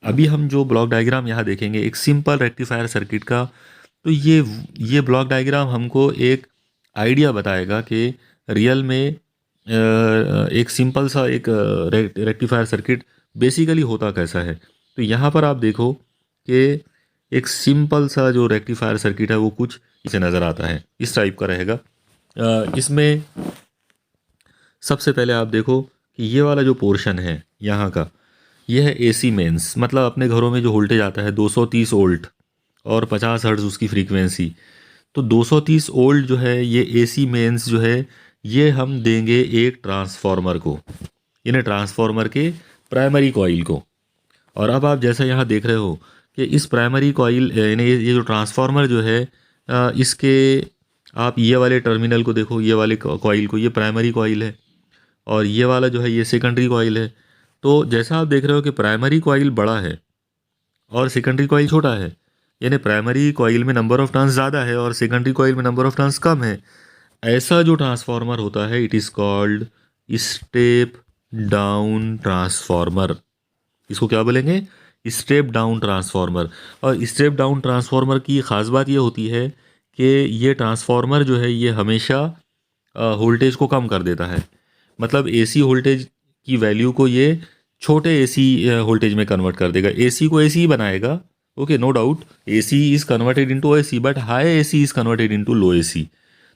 [SPEAKER 1] अभी हम जो ब्लॉक डायग्राम यहाँ देखेंगे एक सिंपल रेक्टिफायर सर्किट का, तो ये ब्लॉक डायग्राम हमको एक आइडिया बताएगा कि रियल में एक सिंपल सा एक रेक्टिफायर सर्किट बेसिकली होता कैसा है। तो यहाँ पर आप देखो कि एक सिंपल सा जो रेक्टिफायर सर्किट है वो कुछ इसे नज़र आता है, इस टाइप का रहेगा। इसमें सबसे पहले आप देखो कि ये वाला जो पोर्शन है यहाँ का, यह है एसी मेंस। मतलब अपने घरों में जो वोल्टेज आता है 230 वोल्ट और 50 हर्ट्ज उसकी फ्रीक्वेंसी। तो 230 वोल्ट जो है ये एसी मेंस जो है, ये हम देंगे एक ट्रांसफार्मर को, यानी ट्रांसफार्मर के प्राइमरी कॉइल को। और अब आप जैसा यहाँ देख रहे हो कि इस प्राइमरी कॉइल यानी ये जो ट्रांसफार्मर जो है, इसके आप ये वाले टर्मिनल को देखो, ये वाले कॉइल को, ये प्राइमरी कॉइल है और ये वाला जो है ये सेकेंडरी कॉइल है। तो जैसा आप देख रहे हो कि प्राइमरी कॉइल बड़ा है और सेकेंडरी कॉइल छोटा है, यानी प्राइमरी कॉइल में नंबर ऑफ टर्न्स ज़्यादा है और सेकेंडरी कॉइल में नंबर ऑफ टर्न्स कम है। ऐसा जो ट्रांसफार्मर होता है it is called step down transformer. इसको क्या बोलेंगे? Step down transformer. और स्टेप डाउन ट्रांसफार्मर की ख़ास बात ये होती है कि ये ट्रांसफार्मर जो है ये हमेशा वोल्टेज को कम कर देता है। मतलब एसी वोल्टेज की वैल्यू को ये छोटे एसी वोल्टेज में कन्वर्ट कर देगा। एसी को एसी ही बनाएगा, okay, no doubt. AC is converted into AC, but high AC is converted into low AC.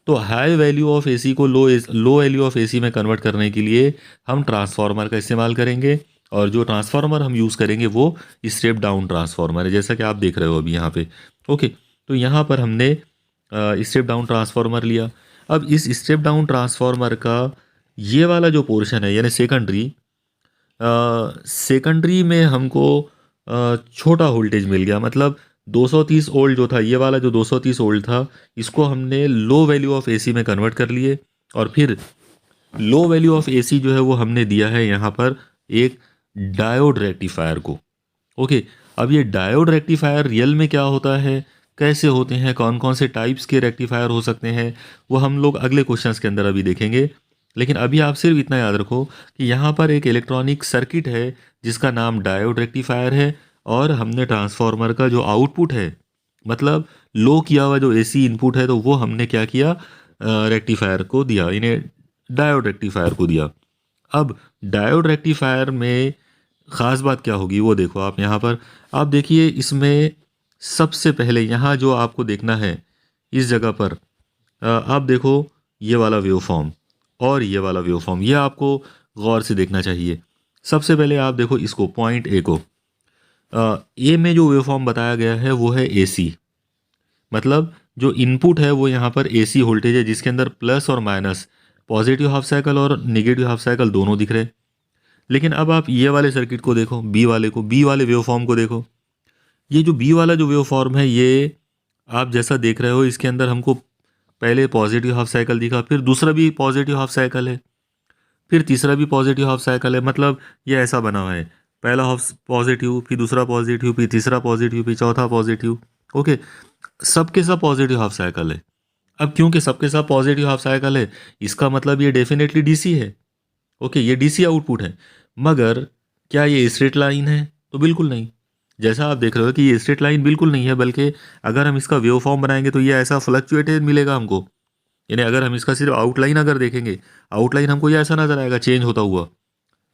[SPEAKER 1] तो हाई वैल्यू ऑफ एसी को लो वैल्यू ऑफ एसी में कन्वर्ट करने के लिए हम ट्रांसफार्मर का इस्तेमाल करेंगे। और जो ट्रांसफार्मर हम यूज़ करेंगे वो स्टेप डाउन ट्रांसफार्मर है, जैसा कि आप देख रहे हो अभी यहाँ पे। ओके, तो यहाँ पर हमने स्टेप डाउन ट्रांसफार्मर लिया। अब इस स्टेप डाउन ट्रांसफार्मर का ये वाला जो पोर्शन है यानी सेकेंडरी में हमको छोटा वोल्टेज मिल गया। मतलब 230 वोल्ट जो था, ये वाला जो 230 वोल्ट था, इसको हमने लो वैल्यू ऑफ एसी में कन्वर्ट कर लिए। और फिर लो वैल्यू ऑफ एसी जो है वो हमने दिया है यहाँ पर एक डायोड रेक्टिफायर को। ओके, अब ये डायोड रेक्टिफायर रियल में क्या होता है, कैसे होते हैं, कौन कौन से टाइप्स के रेक्टिफायर हो सकते हैं, वो हम लोग अगले क्वेश्चंस के अंदर अभी देखेंगे। लेकिन अभी आप सिर्फ इतना याद रखो कि यहाँ पर एक इलेक्ट्रॉनिक सर्किट है जिसका नाम डायोड रेक्टिफायर है। और हमने ट्रांसफार्मर का जो आउटपुट है, मतलब लो किया हुआ जो एसी इनपुट है, तो वो हमने क्या किया, रेक्टिफायर को दिया, इन्हें डायोड रेक्टिफायर को दिया। अब डायोड रेक्टिफायर में ख़ास बात क्या होगी वो देखो आप यहाँ पर। आप देखिए इसमें सबसे पहले यहाँ जो आपको देखना है, इस जगह पर आप देखो ये वाला वेव फॉर्म और ये वाला वेव फॉर्म, ये आपको गौर से देखना चाहिए। सबसे पहले आप देखो इसको, पॉइंट ए को। ए में जो वेव फॉर्म बताया गया है वो है एसी, मतलब जो इनपुट है वो यहाँ पर एसी वोल्टेज है जिसके अंदर प्लस और माइनस, पॉजिटिव हाफ साइकिल और नेगेटिव हाफ साइकिल दोनों दिख रहे हैं। लेकिन अब आप ये वाले सर्किट को देखो, बी वाले वेव फॉर्म को देखो। ये जो बी वाला जो वेव फॉर्म है, ये आप जैसा देख रहे हो इसके अंदर हमको पहले पॉजिटिव हाफ साइकिल दिखा, फिर दूसरा भी पॉजिटिव हाफ साइकिल है, फिर तीसरा भी पॉजिटिव हाफ साइकिल है। मतलब ये ऐसा बना हुआ है, पहला हाफ पॉजिटिव, फिर दूसरा पॉजिटिव, फिर तीसरा पॉजिटिव, फिर चौथा पॉजिटिव। ओके, सबके सब पॉजिटिव हाफ साइकिल है। अब क्योंकि सबके सब पॉजिटिव हाफ साइकिल है, इसका मतलब ये डेफिनेटली डीसी है। ओके, ये डीसी आउटपुट है। मगर क्या ये स्ट्रेट लाइन है? तो बिल्कुल नहीं। जैसा आप देख रहे हो कि ये स्ट्रेट लाइन बिल्कुल नहीं है, बल्कि अगर हम इसका वेव फॉर्म बनाएंगे तो ये ऐसा फ्लक्चुएटेड मिलेगा हमको। यानी अगर हम इसका सिर्फ आउटलाइन अगर देखेंगे, आउटलाइन हमको ये ऐसा नजर आएगा, चेंज होता हुआ।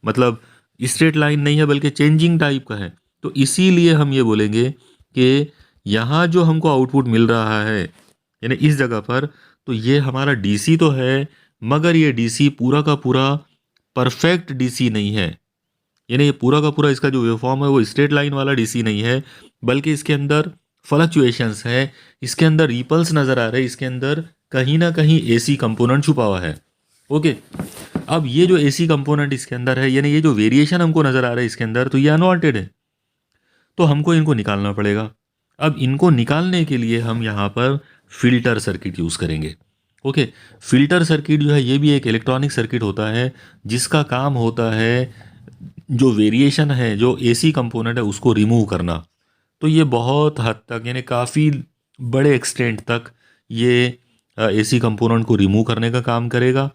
[SPEAKER 1] मतलब स्ट्रेट लाइन नहीं है बल्कि चेंजिंग टाइप का है। तो इसीलिए हम ये बोलेंगे कि यहाँ जो हमको आउटपुट मिल रहा है यानी इस जगह पर, तो ये हमारा डीसी तो है, मगर ये डीसी पूरा का पूरा परफेक्ट डीसी नहीं है। यानी ये पूरा का पूरा इसका जो वेवफॉर्म है वो स्ट्रेट लाइन वाला डीसी नहीं है, बल्कि इसके अंदर फ्लक्चुएशंस है, इसके अंदर रिपल्स नज़र आ रहे हैं, इसके अंदर कहीं ना कहीं एसी कंपोनेंट छुपा हुआ है। ओके, अब ये जो एसी कंपोनेंट इसके अंदर है, यानी ये जो वेरिएशन हमको नज़र आ रहा है इसके अंदर, तो ये अनवांटेड है। तो हमको इनको निकालना पड़ेगा। अब इनको निकालने के लिए हम यहाँ पर फिल्टर सर्किट यूज़ करेंगे। ओके, फिल्टर सर्किट जो है ये भी एक इलेक्ट्रॉनिक सर्किट होता है, जिसका काम होता है जो वेरिएशन है, जो एसी कंपोनेंट है उसको रिमूव करना। तो ये बहुत हद तक यानी काफ़ी बड़े एक्सटेंट तक ये एसी कंपोनेंट को रिमूव करने का काम करेगा।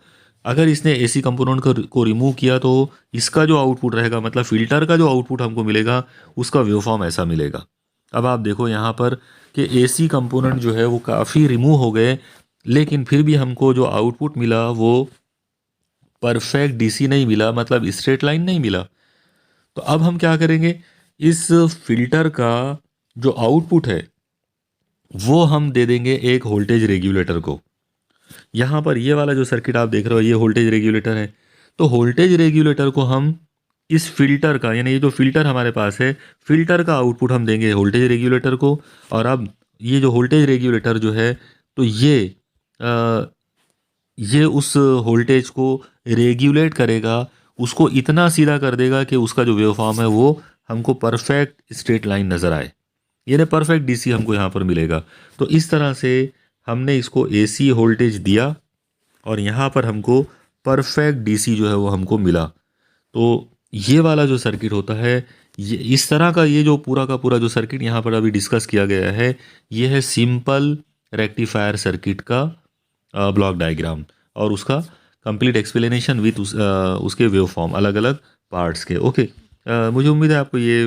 [SPEAKER 1] अगर इसने एसी कंपोनेंट को रिमूव किया तो इसका जो आउटपुट रहेगा, मतलब फ़िल्टर का जो आउटपुट हमको मिलेगा, उसका वेवफॉर्म ऐसा मिलेगा। अब आप देखो यहाँ पर कि एसी कंपोनेंट जो है वो काफ़ी रिमूव हो गए, लेकिन फिर भी हमको जो आउटपुट मिला वो परफेक्ट डीसी नहीं मिला, मतलब स्ट्रेट लाइन नहीं मिला। तो अब हम क्या करेंगे, इस फिल्टर का जो आउटपुट है वो हम दे देंगे एक वोल्टेज रेगुलेटर को। यहाँ पर ये वाला जो सर्किट आप देख रहे हो ये वोल्टेज रेगुलेटर है। तो वोल्टेज रेगुलेटर को हम इस फिल्टर का, यानी ये जो फिल्टर हमारे पास है, फिल्टर का आउटपुट हम देंगे वोल्टेज रेगुलेटर को। और अब ये जो वोल्टेज रेगुलेटर जो है, तो ये उस वोल्टेज को रेगुलेट करेगा, उसको इतना सीधा कर देगा कि उसका जो वेवफॉर्म है वो हमको परफेक्ट स्ट्रेट लाइन नज़र आए, यानी परफेक्ट डीसी हमको यहाँ पर मिलेगा। तो इस तरह से हमने इसको एसी वोल्टेज दिया और यहाँ पर हमको परफेक्ट डीसी जो है वो हमको मिला। तो ये वाला जो सर्किट होता है, ये इस तरह का, ये जो पूरा का पूरा जो सर्किट यहाँ पर अभी डिस्कस किया गया है, ये है सिंपल रेक्टिफायर सर्किट का ब्लॉक डायग्राम और उसका कंप्लीट एक्सप्लेनेशन विथ उसके वेव फॉर्म अलग अलग पार्ट्स के। ओके, मुझे उम्मीद है आपको ये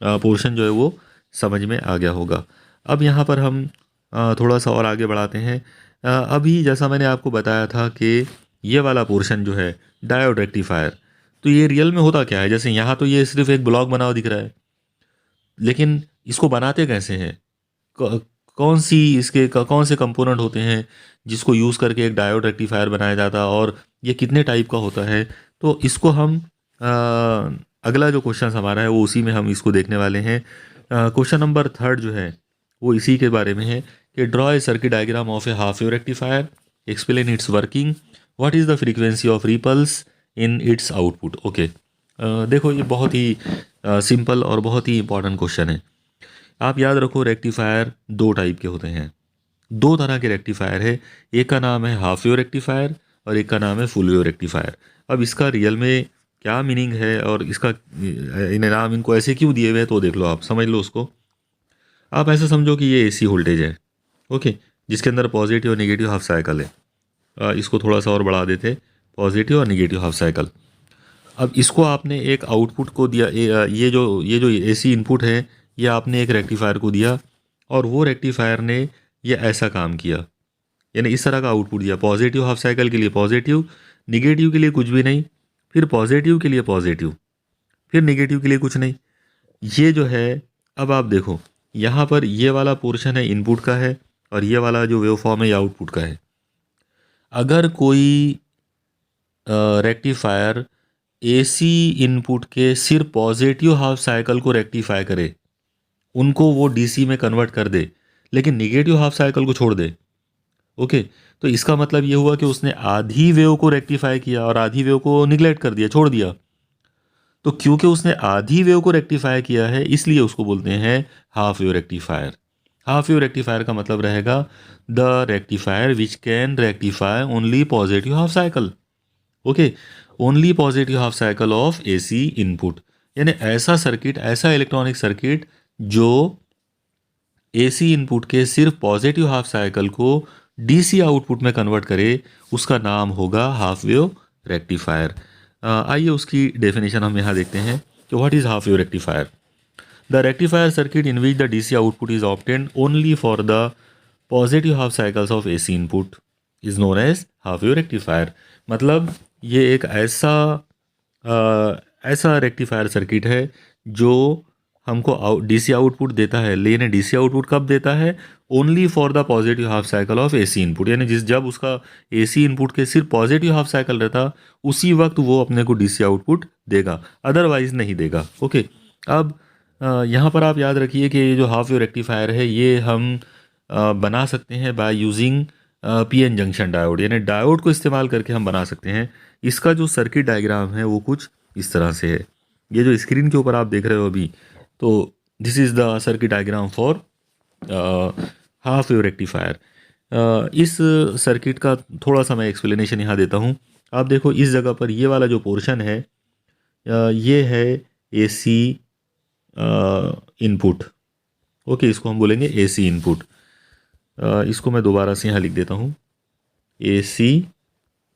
[SPEAKER 1] पोर्शन जो है वो समझ में आ गया होगा। अब यहाँ पर हम थोड़ा सा और आगे बढ़ाते हैं। अभी जैसा मैंने आपको बताया था कि ये वाला पोर्शन जो है डायोड रेक्टिफायर, तो ये रियल में होता क्या है। जैसे यहाँ तो ये सिर्फ एक ब्लॉक बना हुआ दिख रहा है, लेकिन इसको बनाते कैसे हैं, कौन सी इसके कौन से कंपोनेंट होते हैं जिसको यूज़ करके एक डायोड रेक्टिफायर बनाया जाता है, और ये कितने टाइप का होता है। तो इसको हम अगला जो क्वेश्चन हमारा है वो उसी में हम इसको देखने वाले हैं। क्वेश्चन नंबर 3 जो है वो इसी के बारे में है कि draw a circuit diagram of a half wave rectifier, explain its working, what is the frequency of ripples in its output. Okay, देखो ये बहुत ही सिंपल और बहुत ही इंपॉर्टेंट क्वेश्चन है। आप याद रखो, रेक्टिफायर दो टाइप के होते हैं, दो तरह के रेक्टिफायर है। एक का नाम है हाफ वेव रेक्टिफायर और एक का नाम है फुल वेव रेक्टिफायर। अब इसका रियल में क्या मीनिंग है और इसका इन्हें नाम इनको ऐसे क्यों दिए हुए हैं, तो देख लो, आप समझ लो उसको। आप ऐसा समझो कि ये एसी वोल्टेज है, ओके, जिसके अंदर पॉजिटिव और नेगेटिव हाफ साइकिल है। इसको थोड़ा सा और बढ़ा देते, पॉजिटिव और नेगेटिव हाफ साइकिल। अब इसको आपने एक आउटपुट को दिया, ये जो एसी इनपुट है ये आपने एक रेक्टिफायर को दिया, और वो रेक्टिफायर ने ये ऐसा काम किया, यानी इस तरह का आउटपुट दिया। पॉजिटिव हाफ साइकिल के लिए पॉजिटिव, निगेटिव के लिए कुछ भी नहीं, फिर पॉजिटिव के लिए पॉजिटिव, फिर निगेटिव के लिए कुछ नहीं। ये जो है, अब आप देखो यहाँ पर ये वाला पोर्शन है इनपुट का है, और ये वाला जो वेव फॉर्म है ये आउटपुट का है। अगर कोई रेक्टिफायर एसी इनपुट के सिर्फ पॉजिटिव हाफ साइकिल को रेक्टिफाई करे, उनको वो डीसी में कन्वर्ट कर दे, लेकिन निगेटिव हाफ साइकिल को छोड़ दे, ओके, तो इसका मतलब ये हुआ कि उसने आधी वेव को रेक्टिफाई किया और आधी वेव को निगलेक्ट कर दिया, छोड़ दिया। तो क्योंकि उसने आधी वेव को रेक्टिफाई किया है, इसलिए उसको बोलते हैं half wave rectifier. Half wave rectifier का मतलब रहेगा the rectifier which can rectify only positive half cycle, okay, only positive half cycle of AC input. यानी ऐसा सर्किट, ऐसा इलेक्ट्रॉनिक सर्किट जो एसी इनपुट के सिर्फ पॉजिटिव हाफ साइकिल को डीसी आउटपुट में कन्वर्ट करे, उसका नाम होगा हाफ वेव रेक्टिफायर। आइए उसकी डेफिनेशन हम यहाँ देखते हैं कि what is half wave rectifier. The rectifier circuit in which the DC output is obtained only for the positive half cycles of AC input is known as half wave rectifier. मतलब ये एक ऐसा rectifier circuit है जो हमको DC output देता है, लेकिन डीसी आउटपुट कब देता है? Only for the positive half cycle of AC input, यानी जब उसका एसी इनपुट के सिर्फ पॉजिटिव हाफ साइकिल रहता उसी वक्त वो अपने को डीसी आउटपुट देगा, अदरवाइज नहीं देगा। ओके, अब यहाँ पर आप याद रखिए कि ये जो हाफ वेव रेक्टिफायर है ये हम बना सकते हैं by using PN junction diode, यानी डायोड को इस्तेमाल करके हम बना सकते हैं। इसका जो सर्किट डायग्राम है वो कुछ इस तरह से है। ये जो स्क्रीन के ऊपर आप देख रहे हो अभी, तो this is the circuit diagram for half wave rectifier. इस सर्किट का थोड़ा सा मैं एक्सप्लेनेशन यहाँ देता हूँ। आप देखो इस जगह पर ये वाला जो पोर्शन है ये है एसी इनपुट। ओके, इसको हम बोलेंगे एसी इनपुट। इसको मैं दोबारा से यहाँ लिख देता हूँ, एसी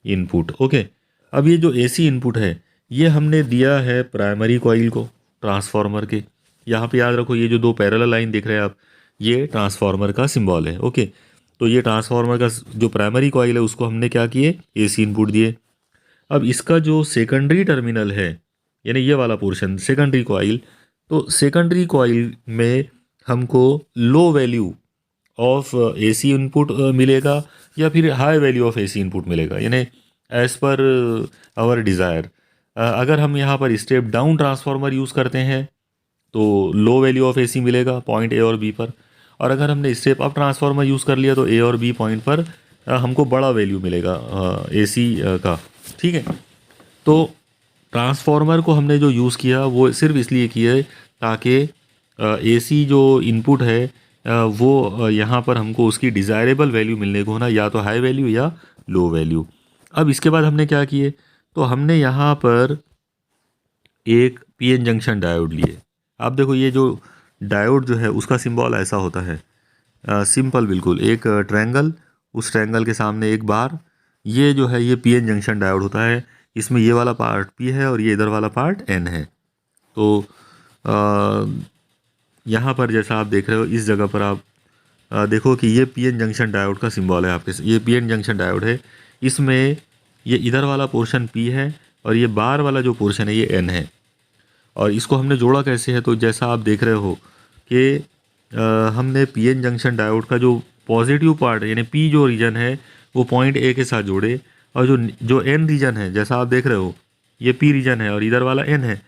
[SPEAKER 1] इनपुट। ओके, अब ये जो एसी इनपुट है ये हमने दिया है प्राइमरी कॉइल को ट्रांसफार्मर के। यहाँ पे याद रखो ये जो दो पैरेलल लाइन देख रहे हैं आप, ये ट्रांसफार्मर का सिंबल है। ओके, तो ये ट्रांसफार्मर का जो प्राइमरी कॉइल है उसको हमने क्या किए? एसी इनपुट दिए। अब इसका जो सेकेंडरी टर्मिनल है, यानी ये वाला पोर्शन सेकेंडरी कॉइल, तो सेकेंडरी कॉइल में हमको लो वैल्यू ऑफ एसी इनपुट मिलेगा या फिर high value of AC input मिलेगा, यानी एज पर आवर डिज़ायर। अगर हम यहाँ पर स्टेप डाउन ट्रांसफार्मर यूज़ करते हैं तो लो वैल्यू ऑफ एसी मिलेगा पॉइंट ए और बी पर, और अगर हमने स्टेप अप ट्रांसफार्मर यूज़ कर लिया तो ए और बी पॉइंट पर हमको बड़ा वैल्यू मिलेगा एसी का। ठीक है, तो ट्रांसफार्मर को हमने जो यूज़ किया वो सिर्फ इसलिए किया है ताकि एसी जो इनपुट है वो यहाँ पर हमको उसकी डिज़ायरेबल वैल्यू मिलने को ना, या तो हाई वैल्यू या लो वैल्यू। अब इसके बाद हमने क्या किए, तो हमने यहाँ पर एक पीएन जंक्शन डायोड लिए। आप देखो ये जो डायोड जो है उसका सिंबल ऐसा होता है, सिंपल बिल्कुल एक ट्रायंगल, उस ट्रायंगल के सामने एक बार। ये जो है ये पीएन जंक्शन डायोड होता है। इसमें ये वाला पार्ट पी है और ये इधर वाला पार्ट एन है। तो यहाँ पर जैसा आप देख रहे हो इस जगह पर आप देखो कि ये पीएन जंक्शन डायोड का सिंबल है आपके, ये पीएन जंक्शन डायोड है। इसमें ये इधर वाला पोर्शन पी है और ये बार वाला जो पोर्शन है ये एन है। और इसको हमने जोड़ा कैसे है, तो जैसा आप देख रहे हो कि हमने पीएन जंक्शन डायोड का जो पॉजिटिव पार्ट है यानी पी जो रीजन है वो पॉइंट ए के साथ जोड़े, और जो एन रीजन है जैसा आप देख रहे हो ये पी रीजन है और इधर वाला एन है,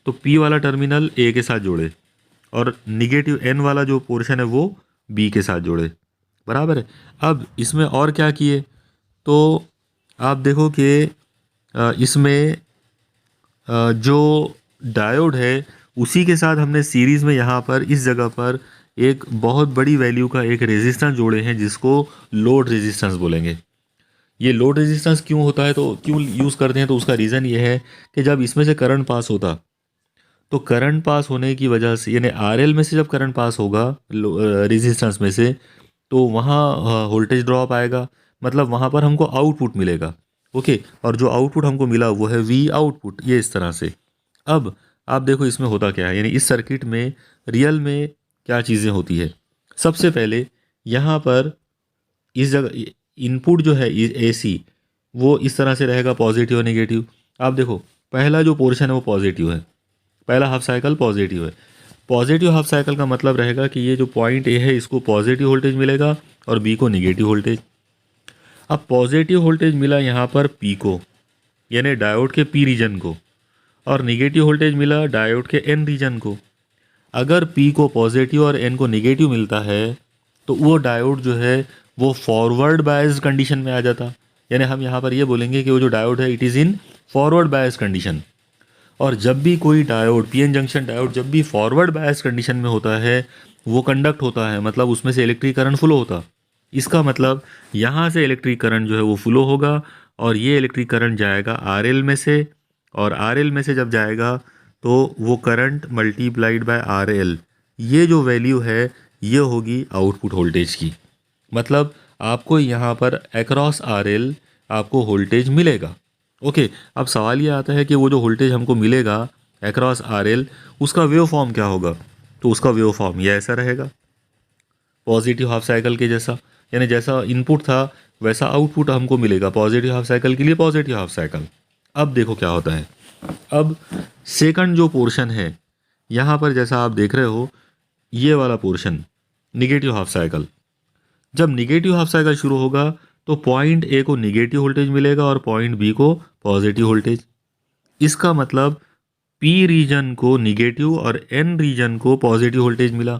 [SPEAKER 1] तो पी वाला टर्मिनल ए के साथ जोड़े और निगेटिव एन वाला जो पोर्शन है वो बी के साथ जोड़े। बराबर है। अब इसमें और क्या किए, तो आप देखो कि इसमें जो डायोड है उसी के साथ हमने सीरीज़ में यहाँ पर इस जगह पर एक बहुत बड़ी वैल्यू का एक रेजिस्टेंस जोड़े हैं जिसको लोड रेजिस्टेंस बोलेंगे। ये लोड रेजिस्टेंस क्यों होता है, तो क्यों यूज़ करते हैं, तो उसका रीज़न ये है कि जब इसमें से करंट पास होता तो करंट पास होने की वजह से यानी आरएल में से जब करंट पास होगा रेजिस्टेंस में से, तो वहाँ वोल्टेज ड्रॉप आएगा, मतलब वहाँ पर हमको आउटपुट मिलेगा। ओके, और जो आउटपुट हमको मिला वो है वी आउटपुट, ये इस तरह से। अब आप देखो इसमें होता क्या है, यानी इस सर्किट में रियल में क्या चीज़ें होती है। सबसे पहले यहाँ पर इस जगह इनपुट जो है एसी वो इस तरह से रहेगा पॉजिटिव और नेगेटिव। आप देखो पहला जो पोर्शन है वो पॉजिटिव है, पहला हाफ साइकिल पॉजिटिव है। पॉजिटिव हाफ साइकिल का मतलब रहेगा कि ये जो पॉइंट ए है इसको पॉजिटिव वोल्टेज मिलेगा और बी को नेगेटिव वोल्टेज। अब पॉजिटिव वोल्टेज मिला यहाँ पर पी को यानी डायोड के पी रीजन को, और नेगेटिव वोल्टेज मिला डायोड के एन रीजन को। अगर पी को पॉजिटिव और एन को नेगेटिव मिलता है तो वो डायोड जो है वो फॉरवर्ड बायस कंडीशन में आ जाता, यानी हम यहाँ पर ये बोलेंगे कि वो जो डायोड है it is in forward bias condition. और जब भी कोई डायोड पीएन जंक्शन डायोड जब भी फॉरवर्ड बायस कंडीशन में होता है वो कंडक्ट होता है, मतलब उसमें से इलेक्ट्रिक करंट फ्लो होता। इसका मतलब यहाँ से इलेक्ट्रिक करंट जो है वो फ्लो होगा और ये इलेक्ट्रिक करंट जाएगा आरएल में से, और आरएल में से जब जाएगा तो वो current multiplied by R L, ये जो वैल्यू है ये होगी आउटपुट वोल्टेज की। मतलब आपको यहाँ पर अक्रॉस आर एल आपको वोल्टेज मिलेगा। ओके, अब सवाल ये आता है कि वो जो वोल्टेज हमको मिलेगा अक्रॉस आर एल, उसका वेव फॉर्म क्या होगा। तो उसका वेव फॉर्म ये ऐसा रहेगा, पॉजिटिव हाफ साइकिल के जैसा, यानी जैसा इनपुट था वैसा आउटपुट हमको मिलेगा पॉजिटिव हाफ साइकिल के लिए पॉजिटिव हाफ साइकिल। अब देखो क्या होता है, अब सेकंड जो पोर्शन है यहाँ पर जैसा आप देख रहे हो, ये वाला पोर्शन निगेटिव हाफ साइकिल, जब निगेटिव हाफ साइकिल शुरू होगा तो पॉइंट ए को निगेटिव वोल्टेज मिलेगा और पॉइंट बी को पॉजिटिव वोल्टेज। इसका मतलब पी रीजन को निगेटिव और एन रीजन को पॉजिटिव वोल्टेज मिला।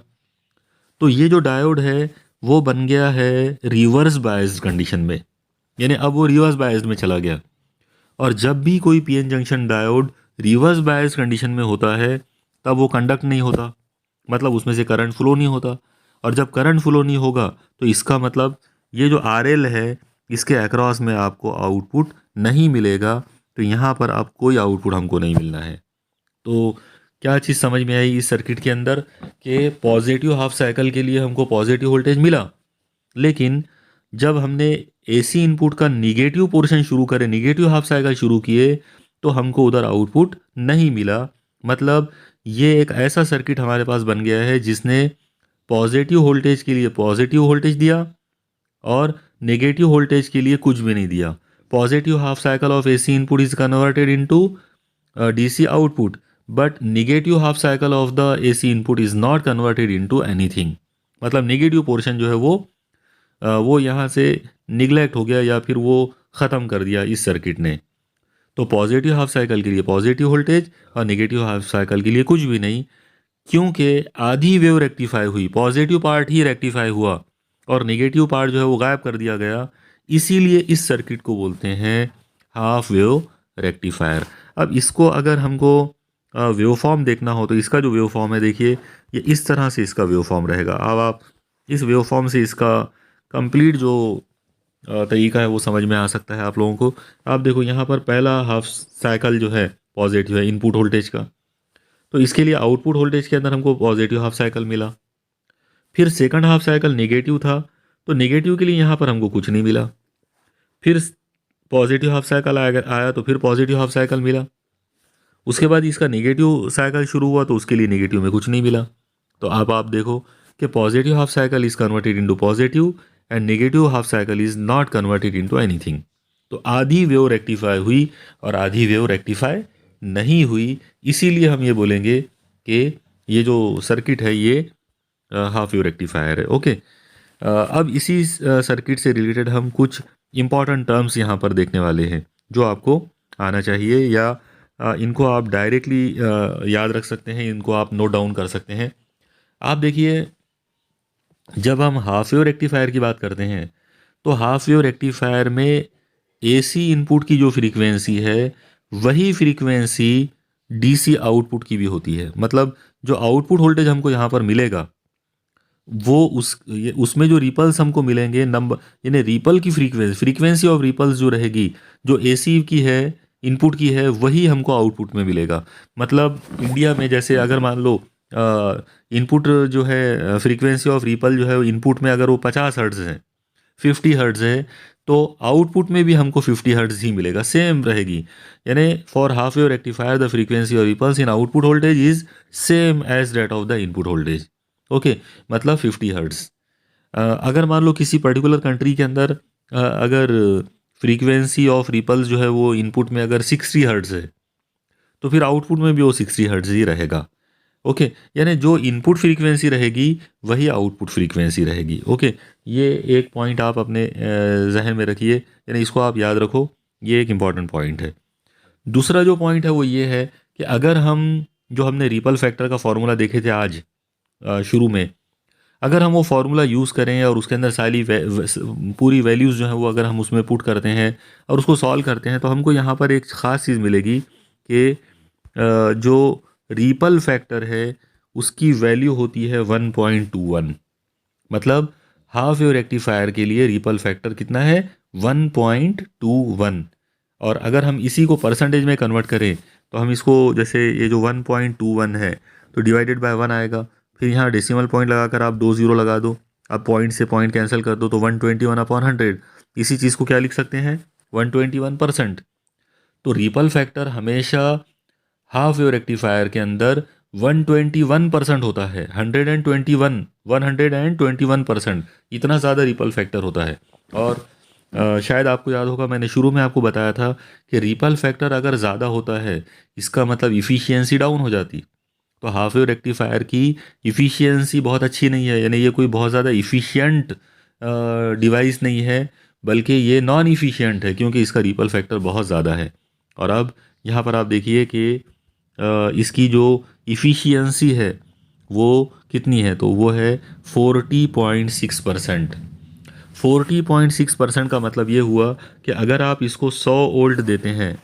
[SPEAKER 1] तो ये जो डायोड है वो बन गया है रिवर्स बायस्ड कंडीशन में, यानी अब वो रिवर्स बायस्ड में चला गया। और जब भी कोई PN junction diode reverse biased condition में होता है तब वो कंडक्ट नहीं होता, मतलब उसमें से करंट फ्लो नहीं होता। और जब करंट फ्लो नहीं होगा तो इसका मतलब ये जो आर एल है इसके अक्रॉस में आपको आउटपुट नहीं मिलेगा। तो यहाँ पर अब कोई आउटपुट हमको नहीं मिलना है। तो क्या चीज़ समझ में आई इस सर्किट के अंदर कि पॉजिटिव हाफ साइकिल के लिए हमको पॉजिटिव वोल्टेज मिला, लेकिन जब हमने एसी इनपुट का निगेटिव पोर्शन शुरू करे, निगेटिव हाफ साइकिल शुरू किए, तो हमको उधर आउटपुट नहीं मिला। मतलब ये एक ऐसा सर्किट हमारे पास बन गया है जिसने पॉजिटिव वोल्टेज के लिए पॉजिटिव वोल्टेज दिया और नेगेटिव वोल्टेज के लिए कुछ भी नहीं दिया। Positive half cycle of AC input is converted into DC output, but negative half cycle of the AC input is not converted into anything. मतलब नेगेटिव पोर्शन जो है वो यहाँ से निगलेक्ट हो गया या फिर वो ख़त्म कर दिया इस सर्किट ने। तो पॉजिटिव हाफ साइकिल के लिए पॉजिटिव वोल्टेज और नेगेटिव हाफ साइकिल के लिए कुछ भी नहीं, क्योंकि आधी वेव रेक्टिफाई हुई, पॉजिटिव पार्ट ही रेक्टिफाई हुआ और नेगेटिव पार्ट जो है वो गायब कर दिया गया। इसीलिए इस सर्किट को बोलते हैं हाफ वेव रेक्टिफायर। अब इसको अगर हमको वेव फॉर्म देखना हो तो इसका जो वेव फॉर्म है देखिए, ये इस तरह से इसका वेव फॉर्म रहेगा। अब आप इस वेव फॉर्म से इसका कंप्लीट जो तरीका है वो समझ में आ सकता है आप लोगों को। आप देखो यहाँ पर पहला हाफ साइकिल जो है पॉजिटिव है इनपुट वोल्टेज का, तो इसके लिए आउटपुट वोल्टेज के अंदर हमको पॉजिटिव हाफ साइकिल मिला। फिर सेकंड हाफ साइकिल नेगेटिव था, तो नेगेटिव के लिए यहाँ पर हमको कुछ नहीं मिला। फिर पॉजिटिव हाफ साइकिल आया तो फिर पॉजिटिव हाफ साइकिल मिला। उसके बाद इसका नेगेटिव साइकिल शुरू हुआ तो उसके लिए नेगेटिव में कुछ नहीं मिला। तो अब आप देखो कि positive half cycle is converted into positive and negative half cycle is not converted into anything. तो आधी वेव रेक्टिफाई हुई और आधी वेव रेक्टिफाई नहीं हुई। इसीलिए हम ये बोलेंगे कि ये जो सर्किट है ये हाफ वेव रेक्टिफायर है। ओके, अब इसी सर्किट से रिलेटेड हम कुछ इंपॉर्टेंट टर्म्स यहाँ पर देखने वाले हैं जो आपको आना चाहिए, या इनको आप डायरेक्टली याद रख सकते हैं, इनको आप नोट डाउन कर सकते हैं। आप देखिए, जब हम हाफ वेव रेक्टिफायर की बात करते हैं तो हाफ वेव रेक्टिफायर में एसी इनपुट की जो फ्रीक्वेंसी है वही फ्रीक्वेंसी डीसी आउटपुट की भी होती है। मतलब जो आउटपुट वोल्टेज हमको यहाँ पर मिलेगा वो उसमें जो रिपल्स हमको मिलेंगे नंबर, यानी रिपल की फ्रीक्वेंसी ऑफ रिपल्स जो रहेगी, जो एसी की है इनपुट की है, वही हमको आउटपुट में मिलेगा। मतलब इंडिया में जैसे अगर मान लो इनपुट जो है फ्रीक्वेंसी ऑफ रिपल जो है इनपुट में अगर वो 50 हर्ट्ज है, 50 हर्ट्ज है, तो आउटपुट में भी हमको 50 हर्ट्ज ही मिलेगा, सेम रहेगी। यानी for half wave rectifier the frequency of ripples in output voltage is same as that of the input voltage. Okay, मतलब 50 हर्ट्ज। अगर मान लो किसी पर्टिकुलर कंट्री के अंदर अगर फ्रीक्वेंसी ऑफ रिपल्स जो है वो इनपुट में अगर 60 हर्ट्ज है तो फिर आउटपुट में भी वो 60 हर्ट्ज ही रहेगा। ओके, यानी जो इनपुट फ्रीक्वेंसी रहेगी वही आउटपुट फ्रीक्वेंसी रहेगी। ओके, ये एक पॉइंट आप अपने जहन में रखिए, यानी इसको आप याद रखो, ये एक इम्पॉर्टेंट पॉइंट है। दूसरा जो पॉइंट है वो ये है कि अगर हम जो हमने रिपल फैक्टर का फॉर्मूला देखे थे आज शुरू में, अगर हम वो फार्मूला यूज़ करें और उसके अंदर सारी पूरी वैल्यूज़ जो हैं वो अगर हम उसमें पुट करते हैं और उसको सॉल्व करते हैं तो हमको यहाँ पर एक ख़ास चीज़ मिलेगी कि जो रिपल फैक्टर है उसकी वैल्यू होती है 1.21। मतलब हाफ वेव रेक्टिफायर के लिए रिपल फैक्टर कितना है, 1.21। और अगर हम इसी को परसेंटेज में कन्वर्ट करें तो हम इसको जैसे ये जो 1.21 है तो डिवाइडेड बाय 1 आएगा, फिर यहाँ डेसिमल पॉइंट लगाकर आप 2 जीरो लगा दो, अब पॉइंट से पॉइंट कैंसिल कर दो तो 121/100। इसी चीज़ को क्या लिख सकते हैं, 121%। तो रिपल फैक्टर हमेशा हाफ वेव रेक्टिफायर के अंदर 121% होता है, 121% इतना ज़्यादा रिपल फैक्टर होता है। और शायद आपको याद होगा मैंने शुरू में आपको बताया था कि रिपल फैक्टर अगर ज़्यादा होता है इसका मतलब इफ़िशियंसी डाउन हो जाती। तो हाफ वेव रेक्टिफायर की इफ़िशियंसी बहुत अच्छी नहीं है, यानी ये कोई बहुत ज़्यादा इफ़िशियंट डिवाइस नहीं है, बल्कि ये नॉन इफ़िशियंट है क्योंकि इसका रिपल फैक्टर बहुत ज़्यादा है। और अब यहाँ पर आप देखिए कि इसकी जो इफ़िशियंसी है वो कितनी है, तो वो है 40.6%। 40.6% का मतलब ये हुआ कि अगर आप इसको 100 वोल्ट देते हैं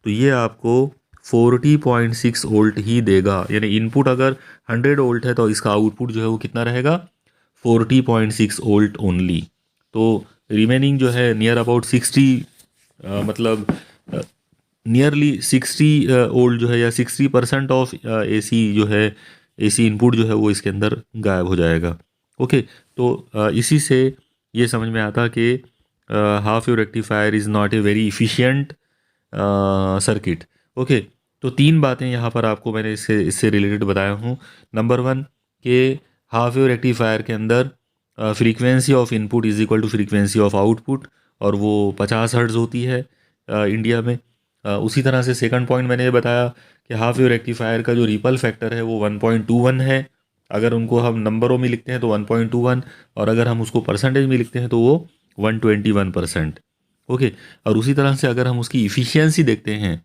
[SPEAKER 1] तो ये आपको 40.6 वोल्ट ही देगा, यानी इनपुट अगर 100 वोल्ट है तो इसका आउटपुट जो है वो कितना रहेगा, 40.6 वोल्ट ओनली। तो रिमेनिंग जो है नियर अबाउट 60, मतलब नियरली 60 वोल्ट जो है या 60% ऑफ एसी जो है, एसी इनपुट जो है वो इसके अंदर गायब हो जाएगा। ओके, तो इसी से ये समझ में आता कि half wave rectifier is not a very efficient circuit. Okay, तो 3 बातें यहाँ पर आपको मैंने इससे इससे रिलेटेड बताया हूँ। नंबर 1 कि हाफ वेव रेक्टिफायर के अंदर frequency of input is equal to frequency of output, और वो 50 हर्ट्ज़ होती है इंडिया में। उसी तरह से सेकंड पॉइंट मैंने ये बताया कि हाफ वेव रेक्टिफायर का जो रिपल फैक्टर है वो 1.21 है। अगर उनको हम नंबरों में लिखते हैं तो 1.21, और अगर हम उसको परसेंटेज में लिखते हैं तो वो 121%। ओके, और उसी तरह से अगर हम उसकी इफ़िशियंसी देखते हैं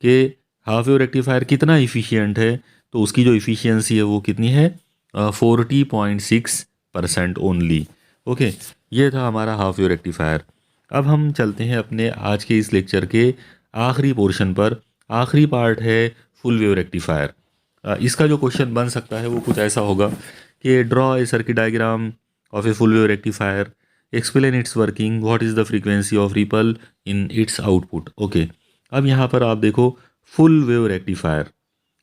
[SPEAKER 1] कि हाफ वेव रेक्टिफायर कितना इफ़िशियंट है, तो उसकी जो इफ़िशियंसी है वो कितनी है, 40.6% ओनली। ओके, ये था हमारा हाफ वेव रेक्टिफायर। अब हम चलते हैं अपने आज के इस लेक्चर के आखिरी पोर्शन पर। आखिरी पार्ट है फुल वेव रेक्टिफायर। इसका जो क्वेश्चन बन सकता है वो कुछ ऐसा होगा कि draw a circuit diagram of A full wave rectifier, explain its working, what is the frequency of ripple in its output. Okay, अब यहाँ पर आप देखो फुल वेव रेक्टिफायर,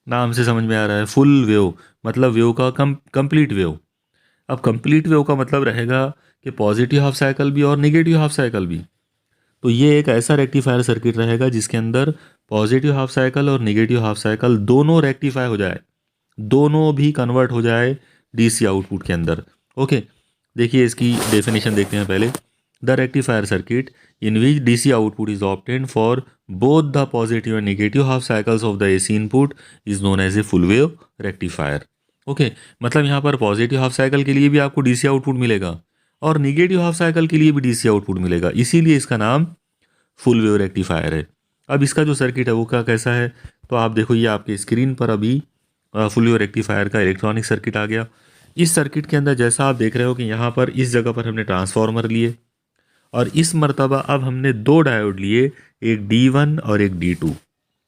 [SPEAKER 1] नाम से समझ में आ रहा है फुल वेव मतलब वेव का कंप्लीट वेव। अब कंप्लीट वेव का मतलब रहेगा कि पॉजिटिव हाफ साइकिल भी और नेगेटिव हाफ साइकिल भी। तो ये एक ऐसा रेक्टिफायर सर्किट रहेगा जिसके अंदर पॉजिटिव हाफ साइकिल और नेगेटिव हाफ साइकिल दोनों रेक्टिफाई हो जाए, दोनों भी कन्वर्ट हो जाए डीसी आउटपुट के अंदर। ओके, देखिए इसकी डेफिनेशन देखते हैं पहले। The rectifier circuit in which DC output is obtained for both the positive and negative half cycles of the AC input is known as a full wave rectifier. Okay, मतलब यहाँ पर positive half cycle के लिए भी आपको DC output मिलेगा और negative half cycle के लिए भी डीसी आउटपुट मिलेगा, इसीलिए इसका नाम फुल वेव रेक्टिफायर है। अब इसका जो सर्किट है वो क्या कैसा है, तो आप देखो ये आपके स्क्रीन पर अभी फुल वेव रेक्टिफायर का इलेक्ट्रॉनिक सर्किट आ गया। इस सर्किट के अंदर जैसा आप देख रहे हो कि यहाँ पर इस जगह पर हमने ट्रांसफार्मर लिए, और इस मर्तबा अब हमने 2 डायोड लिए, एक D1 और एक D2।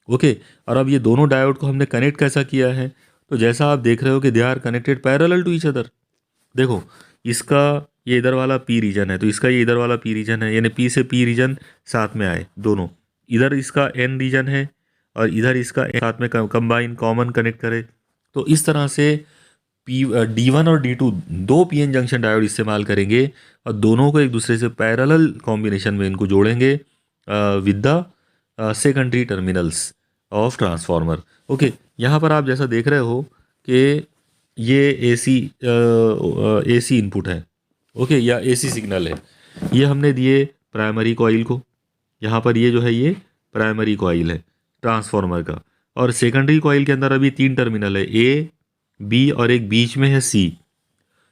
[SPEAKER 1] ओके, और अब ये दोनों डायोड को हमने कनेक्ट कैसा किया है, तो जैसा आप देख रहे हो कि they are connected parallel to each other. देखो इसका ये इधर वाला पी रीजन है तो इसका ये इधर वाला पी रीजन है, यानी पी से पी रीजन साथ में आए दोनों। इधर इसका एन रीजन है और इधर इसका साथ में कंबाइन कॉमन कनेक्ट करे। तो इस तरह से D1 और D2 दो पीएन जंक्शन डायोड इस्तेमाल करेंगे और दोनों को एक दूसरे से पैरेलल कॉम्बिनेशन में इनको जोड़ेंगे with the secondary terminals of transformer. Okay, यहाँ पर आप जैसा देख रहे हो कि ये एसी इनपुट है, ओके, या एसी सिग्नल है। ये हमने दिए प्राइमरी कॉइल को, यहाँ पर ये जो है ये प्राइमरी कॉइल है ट्रांसफार्मर का, और सेकेंडरी कॉइल के अंदर अभी 3 टर्मिनल है, ए बी और एक बीच में है सी।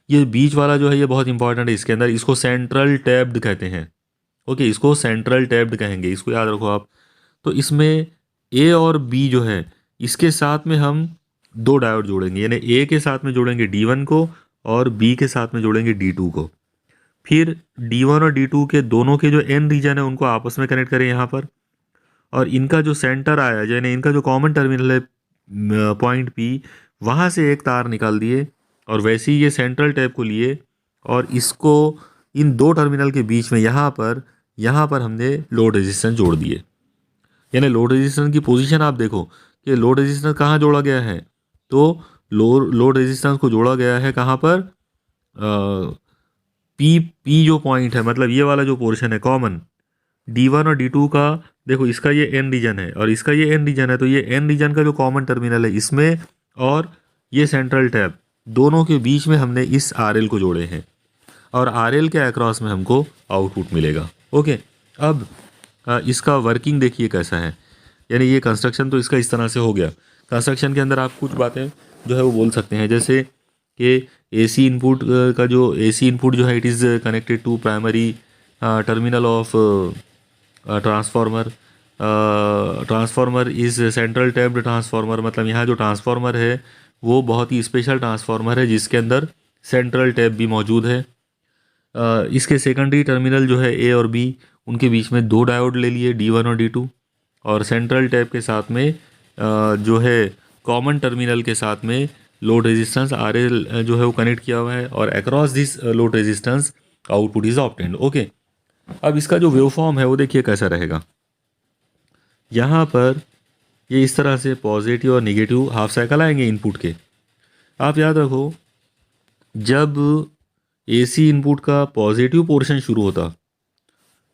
[SPEAKER 1] ये बीच वाला जो है ये बहुत इंपॉर्टेंट है इसके अंदर, इसको सेंट्रल टैप्ड कहते हैं। ओके, इसको सेंट्रल टैप्ड कहेंगे, इसको याद रखो आप। तो इसमें ए और बी जो है इसके साथ में हम 2 डायोड जोड़ेंगे, यानी ए के साथ में जोड़ेंगे D1 को और बी के साथ में जोड़ेंगे D2 को। फिर D1 और D2 के दोनों के जो एन रीजन है उनको आपस में कनेक्ट करें यहाँ पर, और इनका जो सेंटर आया यानी इनका जो कॉमन टर्मिनल है पॉइंट P, वहाँ से एक तार निकाल दिए और वैसे ही ये सेंट्रल टैप को लिए और इसको इन 2 टर्मिनल के बीच में यहाँ पर हमने लोड रेजिस्टेंस जोड़ दिए। यानी लोड रेजिस्टेंस की पोजीशन आप देखो कि लोड रेजिस्टेंस कहाँ जोड़ा गया है, तो लोड रेजिस्टेंस को जोड़ा गया है कहाँ पर, पी जो पॉइंट है, मतलब ये वाला जो पोर्शन है कॉमन, D1 और D2 का, देखो इसका ये एन रीजन है और इसका ये एन रीजन है, तो ये एन रीजन का जो कॉमन टर्मिनल है इसमें और ये सेंट्रल टैप दोनों के बीच में हमने इस RL को जोड़े हैं और RL के अक्रॉस में हमको आउटपुट मिलेगा। ओके, अब इसका वर्किंग देखिए कैसा है, यानी ये कंस्ट्रक्शन तो इसका इस तरह से हो गया। कंस्ट्रक्शन के अंदर आप कुछ बातें जो है वो बोल सकते हैं, जैसे कि AC इनपुट का जो AC इनपुट जो है it is connected to primary terminal of transformer. Transformer is central tapped transformer, मतलब यहाँ जो ट्रांसफार्मर है वो बहुत ही स्पेशल ट्रांसफार्मर है जिसके अंदर सेंट्रल टैप भी मौजूद है। इसके सेकेंडरी टर्मिनल जो है A और B, उनके बीच में दो डायोड ले लिए D1 और D2, और सेंट्रल टैप के साथ में जो है कॉमन टर्मिनल के साथ में लोड रेजिस्टेंस RL जो है वो कनेक्ट किया हुआ है और across this load resistance output is obtained. Okay, अब इसका जो वेव फॉर्म है वो देखिए कैसा रहेगा। यहाँ पर ये इस तरह से पॉजिटिव और निगेटिव हाफ साइकिल आएंगे इनपुट के। आप याद रखो, जब AC इनपुट का पॉजिटिव पोर्शन शुरू होता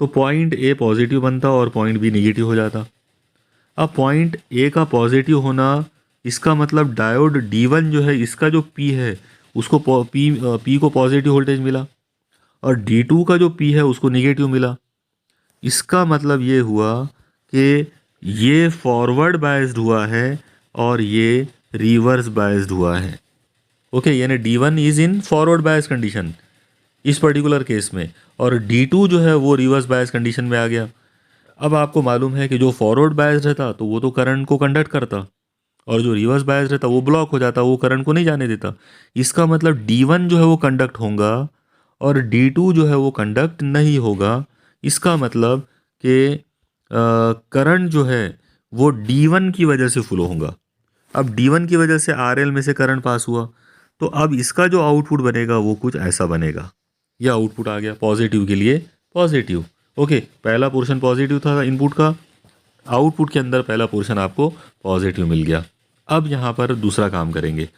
[SPEAKER 1] तो पॉइंट A पॉजिटिव बनता और पॉइंट B निगेटिव हो जाता। अब पॉइंट A का पॉजिटिव होना, इसका मतलब डायोड D1 जो है इसका जो P है उसको P को पॉजिटिव वोल्टेज मिला और D2 का जो P है उसको निगेटिव मिला। इसका मतलब ये हुआ कि ये फॉरवर्ड बायस्ड हुआ है और ये रिवर्स बायस्ड हुआ है। ओके, यानी D1 is in forward bias condition इस पर्टिकुलर केस में, और D2 जो है वो रिवर्स बायस कंडीशन में आ गया। अब आपको मालूम है कि जो फॉरवर्ड बायस रहता तो वो तो करंट को कंडक्ट करता और जो रिवर्स बायस रहता वो ब्लॉक हो जाता, वो करंट को नहीं जाने देता। इसका मतलब D1 जो है वो कंडक्ट होगा और D2 जो है वो कंडक्ट नहीं होगा। इसका मतलब कि करंट जो है वो D1 की वजह से फ्लो होगा। अब D1 की वजह से RL में से करंट पास हुआ, तो अब इसका जो आउटपुट बनेगा वो कुछ ऐसा बनेगा। यह आउटपुट आ गया पॉजिटिव के लिए पॉजिटिव। ओके, पहला पोर्शन पॉजिटिव था इनपुट का, आउटपुट के अंदर पहला पोर्शन आपको पॉजिटिव मिल गया। अब यहाँ पर दूसरा काम करेंगे।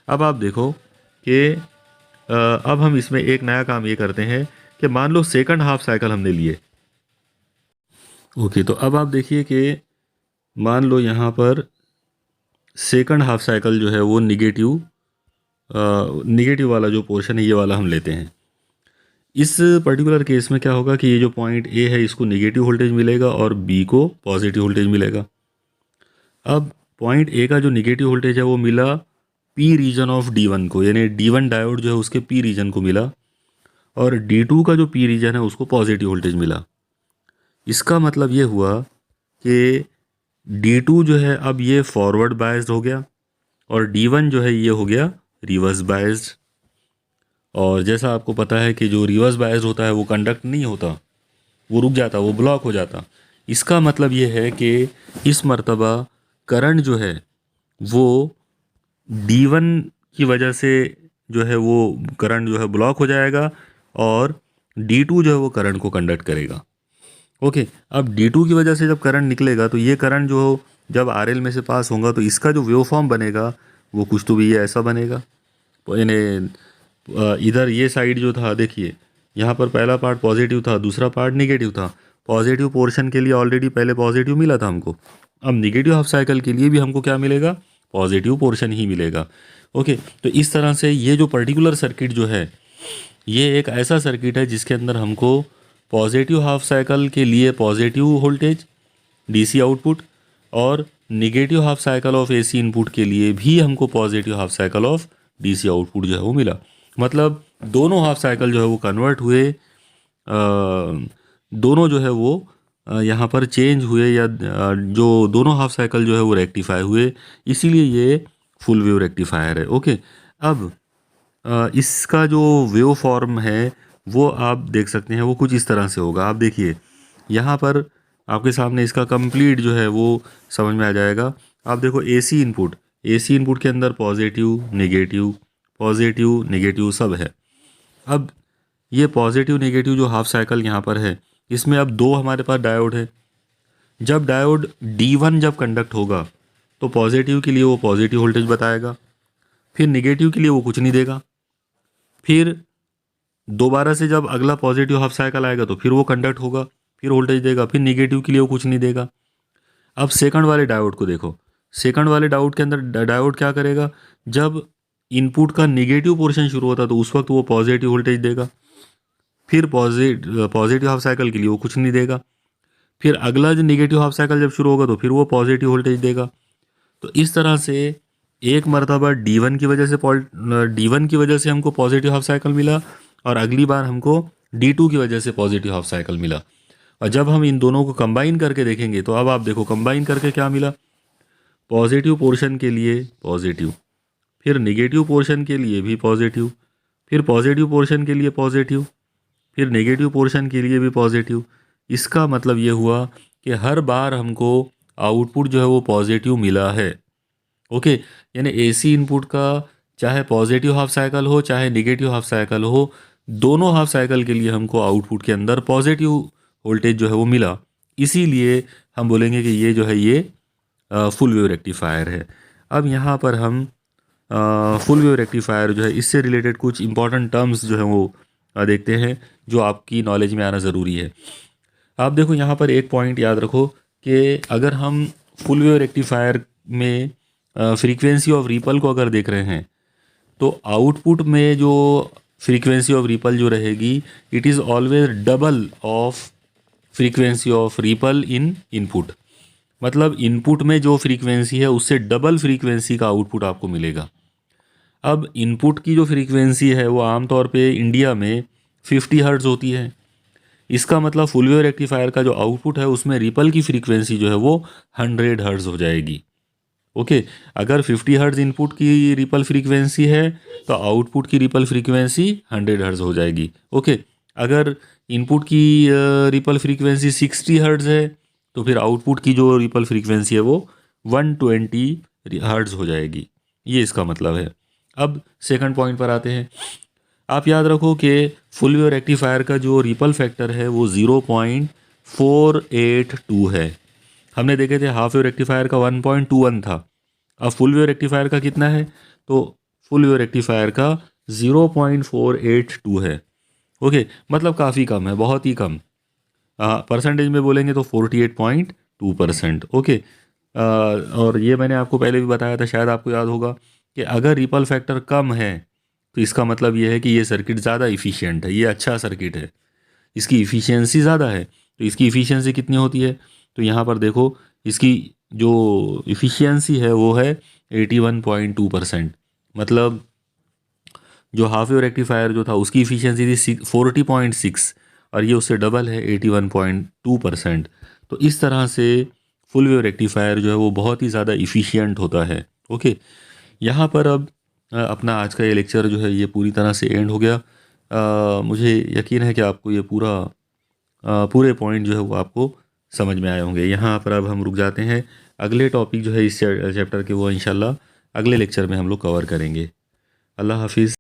[SPEAKER 1] अब आप देखो कि अब हम इसमें एक नया काम ये करते हैं कि मान लो सेकंड हाफ साइकिल हमने लिए। ओके, तो अब आप देखिए कि मान लो यहाँ पर सेकंड हाफ साइकिल जो है वो निगेटिव वाला जो पोर्शन है ये वाला हम लेते हैं। इस पर्टिकुलर केस में क्या होगा कि ये जो पॉइंट A है इसको निगेटिव वोल्टेज मिलेगा और B को पॉजिटिव वोल्टेज मिलेगा। अब पॉइंट A का जो निगेटिव वोल्टेज है वो मिला P रीजन ऑफ D1 को, यानी D1 डायोड जो है उसके P रीजन को मिला, और D2 का जो P रीजन है उसको पॉजिटिव वोल्टेज मिला। इसका मतलब ये हुआ कि D2 जो है अब ये फॉरवर्ड बायस्ड हो गया और D1 जो है ये हो गया रिवर्स बायस्ड। और जैसा आपको पता है कि जो रिवर्स बायस्ड होता है वो कंडक्ट नहीं होता, वो रुक जाता, वो ब्लॉक हो जाता। इसका मतलब ये है कि इस मर्तबा करंट जो है वो D1 की वजह से जो है वो करंट जो है ब्लॉक हो जाएगा और D2 जो है वो करंट को कंडक्ट करेगा। ओके, अब D2 की वजह से जब करंट निकलेगा तो ये करंट जो जब RL में से पास होगा तो इसका जो वेव फॉर्म बनेगा वो कुछ तो भी ये ऐसा बनेगा। यानी इधर ये साइड जो था देखिए, यहाँ पर पहला पार्ट पॉजिटिव था, दूसरा पार्ट निगेटिव था। पॉजिटिव पोर्शन के लिए ऑलरेडी पहले पॉजिटिव मिला था हमको, अब निगेटिव हाफ साइकिल के लिए भी हमको क्या मिलेगा, पॉजिटिव पोर्शन ही मिलेगा। ओके, तो इस तरह से ये जो पर्टिकुलर सर्किट जो है ये एक ऐसा सर्किट है जिसके अंदर हमको पॉजिटिव हाफ साइकिल के लिए पॉजिटिव वोल्टेज DC आउटपुट और negative half cycle of AC input के लिए भी हमको positive half cycle of DC output जो है वो मिला। मतलब दोनों हाफ साइकिल जो है वो कन्वर्ट हुए, दोनों जो है वो यहाँ पर चेंज हुए, या जो दोनों हाफ साइकिल जो है वो रेक्टिफाई हुए, इसीलिए ये फुल वेव रेक्टिफायर है। ओके, अब इसका जो वेव फॉर्म है वो आप देख सकते हैं, वो कुछ इस तरह से होगा। आप देखिए यहाँ पर आपके सामने इसका कंप्लीट जो है वो समझ में आ जाएगा। आप देखो AC इनपुट के अंदर पॉजिटिव नेगेटिव सब है। अब ये पॉजिटिव नेगेटिव जो हाफ साइकिल यहाँ पर है इसमें अब दो हमारे पास डायोड है, जब डायोड D1 जब कंडक्ट होगा तो पॉजिटिव के लिए वो पॉजिटिव वोल्टेज बताएगा, फिर निगेटिव के लिए वो कुछ नहीं देगा। फिर दोबारा से जब अगला पॉजिटिव हाफ साइकिल आएगा तो फिर वो कंडक्ट होगा, फिर वोल्टेज देगा, फिर निगेटिव के लिए वो कुछ नहीं देगा। अब सेकंड वाले डायोड को देखो, सेकंड वाले डायोड के अंदर डायोड क्या करेगा, जब इनपुट का निगेटिव पोर्शन शुरू होता है तो उस वक्त वो पॉजिटिव वोल्टेज देगा, फिर पॉजिटिव हाफ साइकिल के लिए वो कुछ नहीं देगा, फिर अगला जो निगेटिव हाफ साइकिल जब शुरू होगा तो फिर वो पॉजिटिव वोल्टेज देगा। तो इस तरह से एक मरतबा D1 की वजह से हमको पॉजिटिव हाफ साइकिल मिला, और अगली बार हमको D2 की वजह से पॉजिटिव हाफ साइकिल मिला। और जब हम इन दोनों को कंबाइन करके देखेंगे तो अब आप देखो कंबाइन करके क्या मिला, पॉजिटिव पोर्शन के लिए पॉजिटिव, फिर निगेटिव पोर्शन के लिए भी पॉजिटिव, फिर पॉजिटिव पोर्शन के लिए पॉजिटिव, फिर नेगेटिव पोर्शन के लिए भी पॉजिटिव। इसका मतलब ये हुआ कि हर बार हमको आउटपुट जो है वो पॉजिटिव मिला है। ओके, यानी एसी इनपुट का चाहे पॉजिटिव हाफ साइकिल हो चाहे नेगेटिव हाफ साइकिल हो, दोनों हाफ साइकिल के लिए हमको आउटपुट के अंदर पॉजिटिव वोल्टेज जो है वो मिला। इसीलिए हम बोलेंगे कि ये जो है ये फुल वेव रेक्टिफायर है। अब यहाँ पर हम फुल वेव रेक्टिफायर जो है इससे रिलेटेड कुछ इंपॉर्टेंट टर्म्स जो है वो देखते हैं, जो आपकी नॉलेज में आना ज़रूरी है। आप देखो यहाँ पर एक पॉइंट याद रखो कि अगर हम फुल वेव रेक्टिफायर में फ्रीक्वेंसी ऑफ रिपल को अगर देख रहे हैं तो आउटपुट में जो फ्रीक्वेंसी ऑफ रिपल जो रहेगी, it is always double of frequency of ripple in input. मतलब इनपुट में जो फ्रीक्वेंसी है उससे डबल फ्रीक्वेंसी का आउटपुट आपको मिलेगा। अब इनपुट की जो फ्रीक्वेंसी है वो आमतौर पे इंडिया में 50 हर्ट्ज़ होती है। इसका मतलब फुल वेव रेक्टिफायर का जो आउटपुट है उसमें रिपल की फ्रीक्वेंसी जो है वो 100 हर्ट्ज़ हो जाएगी। ओके, अगर 50 हर्ट्ज़ इनपुट की रिपल फ्रीक्वेंसी है तो आउटपुट की रिपल फ्रीक्वेंसी 100 हर्ट्ज़ हो जाएगी। ओके, अगर इनपुट की रिपल फ्रीक्वेंसी 60 हर्ट्ज़ है तो फिर आउटपुट की जो रिपल फ्रीक्वेंसी है वो 120 हर्ट्ज़ हो जाएगी। ये इसका मतलब है। अब सेकंड पॉइंट पर आते हैं। आप याद रखो कि फुल वेव रेक्टिफायर का जो रिपल फैक्टर है वो 0.482 है। हमने देखे थे हाफ वेव रेक्टिफायर का 1.21 था। अब फुल वेव रेक्टिफायर का कितना है, तो फुल वेव रेक्टिफायर का 0.482 है। ओके, मतलब काफ़ी कम है, बहुत ही कम। परसेंटेज में बोलेंगे तो 48.2%। ओके, और ये मैंने आपको पहले भी बताया था, शायद आपको याद होगा कि अगर रिपल फैक्टर कम है तो इसका मतलब ये है कि ये सर्किट ज़्यादा इफ़िशियंट है, ये अच्छा सर्किट है, इसकी इफ़िशियंसी ज़्यादा है। तो इसकी इफ़िशियंसी कितनी होती है, तो यहाँ पर देखो इसकी जो इफ़िशियंसी है वो है 81.2%। मतलब जो हाफ वेव रेक्टिफायर जो था उसकी इफ़िशियंसी थी 40.6 और ये उससे डबल है 81.2%। तो इस तरह से फुल वेव रेक्टिफायर जो है वो बहुत ही ज़्यादा इफ़िशियंट होता है। ओके, यहाँ पर अब अपना आज का ये लेक्चर जो है ये पूरी तरह से एंड हो गया। मुझे यकीन है कि आपको ये पूरे पॉइंट जो है वो आपको समझ में आए होंगे। यहाँ पर अब हम रुक जाते हैं। अगले टॉपिक जो है इस चैप्टर के वो इंशाल्लाह अगले लेक्चर में हम लोग कवर करेंगे। अल्लाह हाफिज़।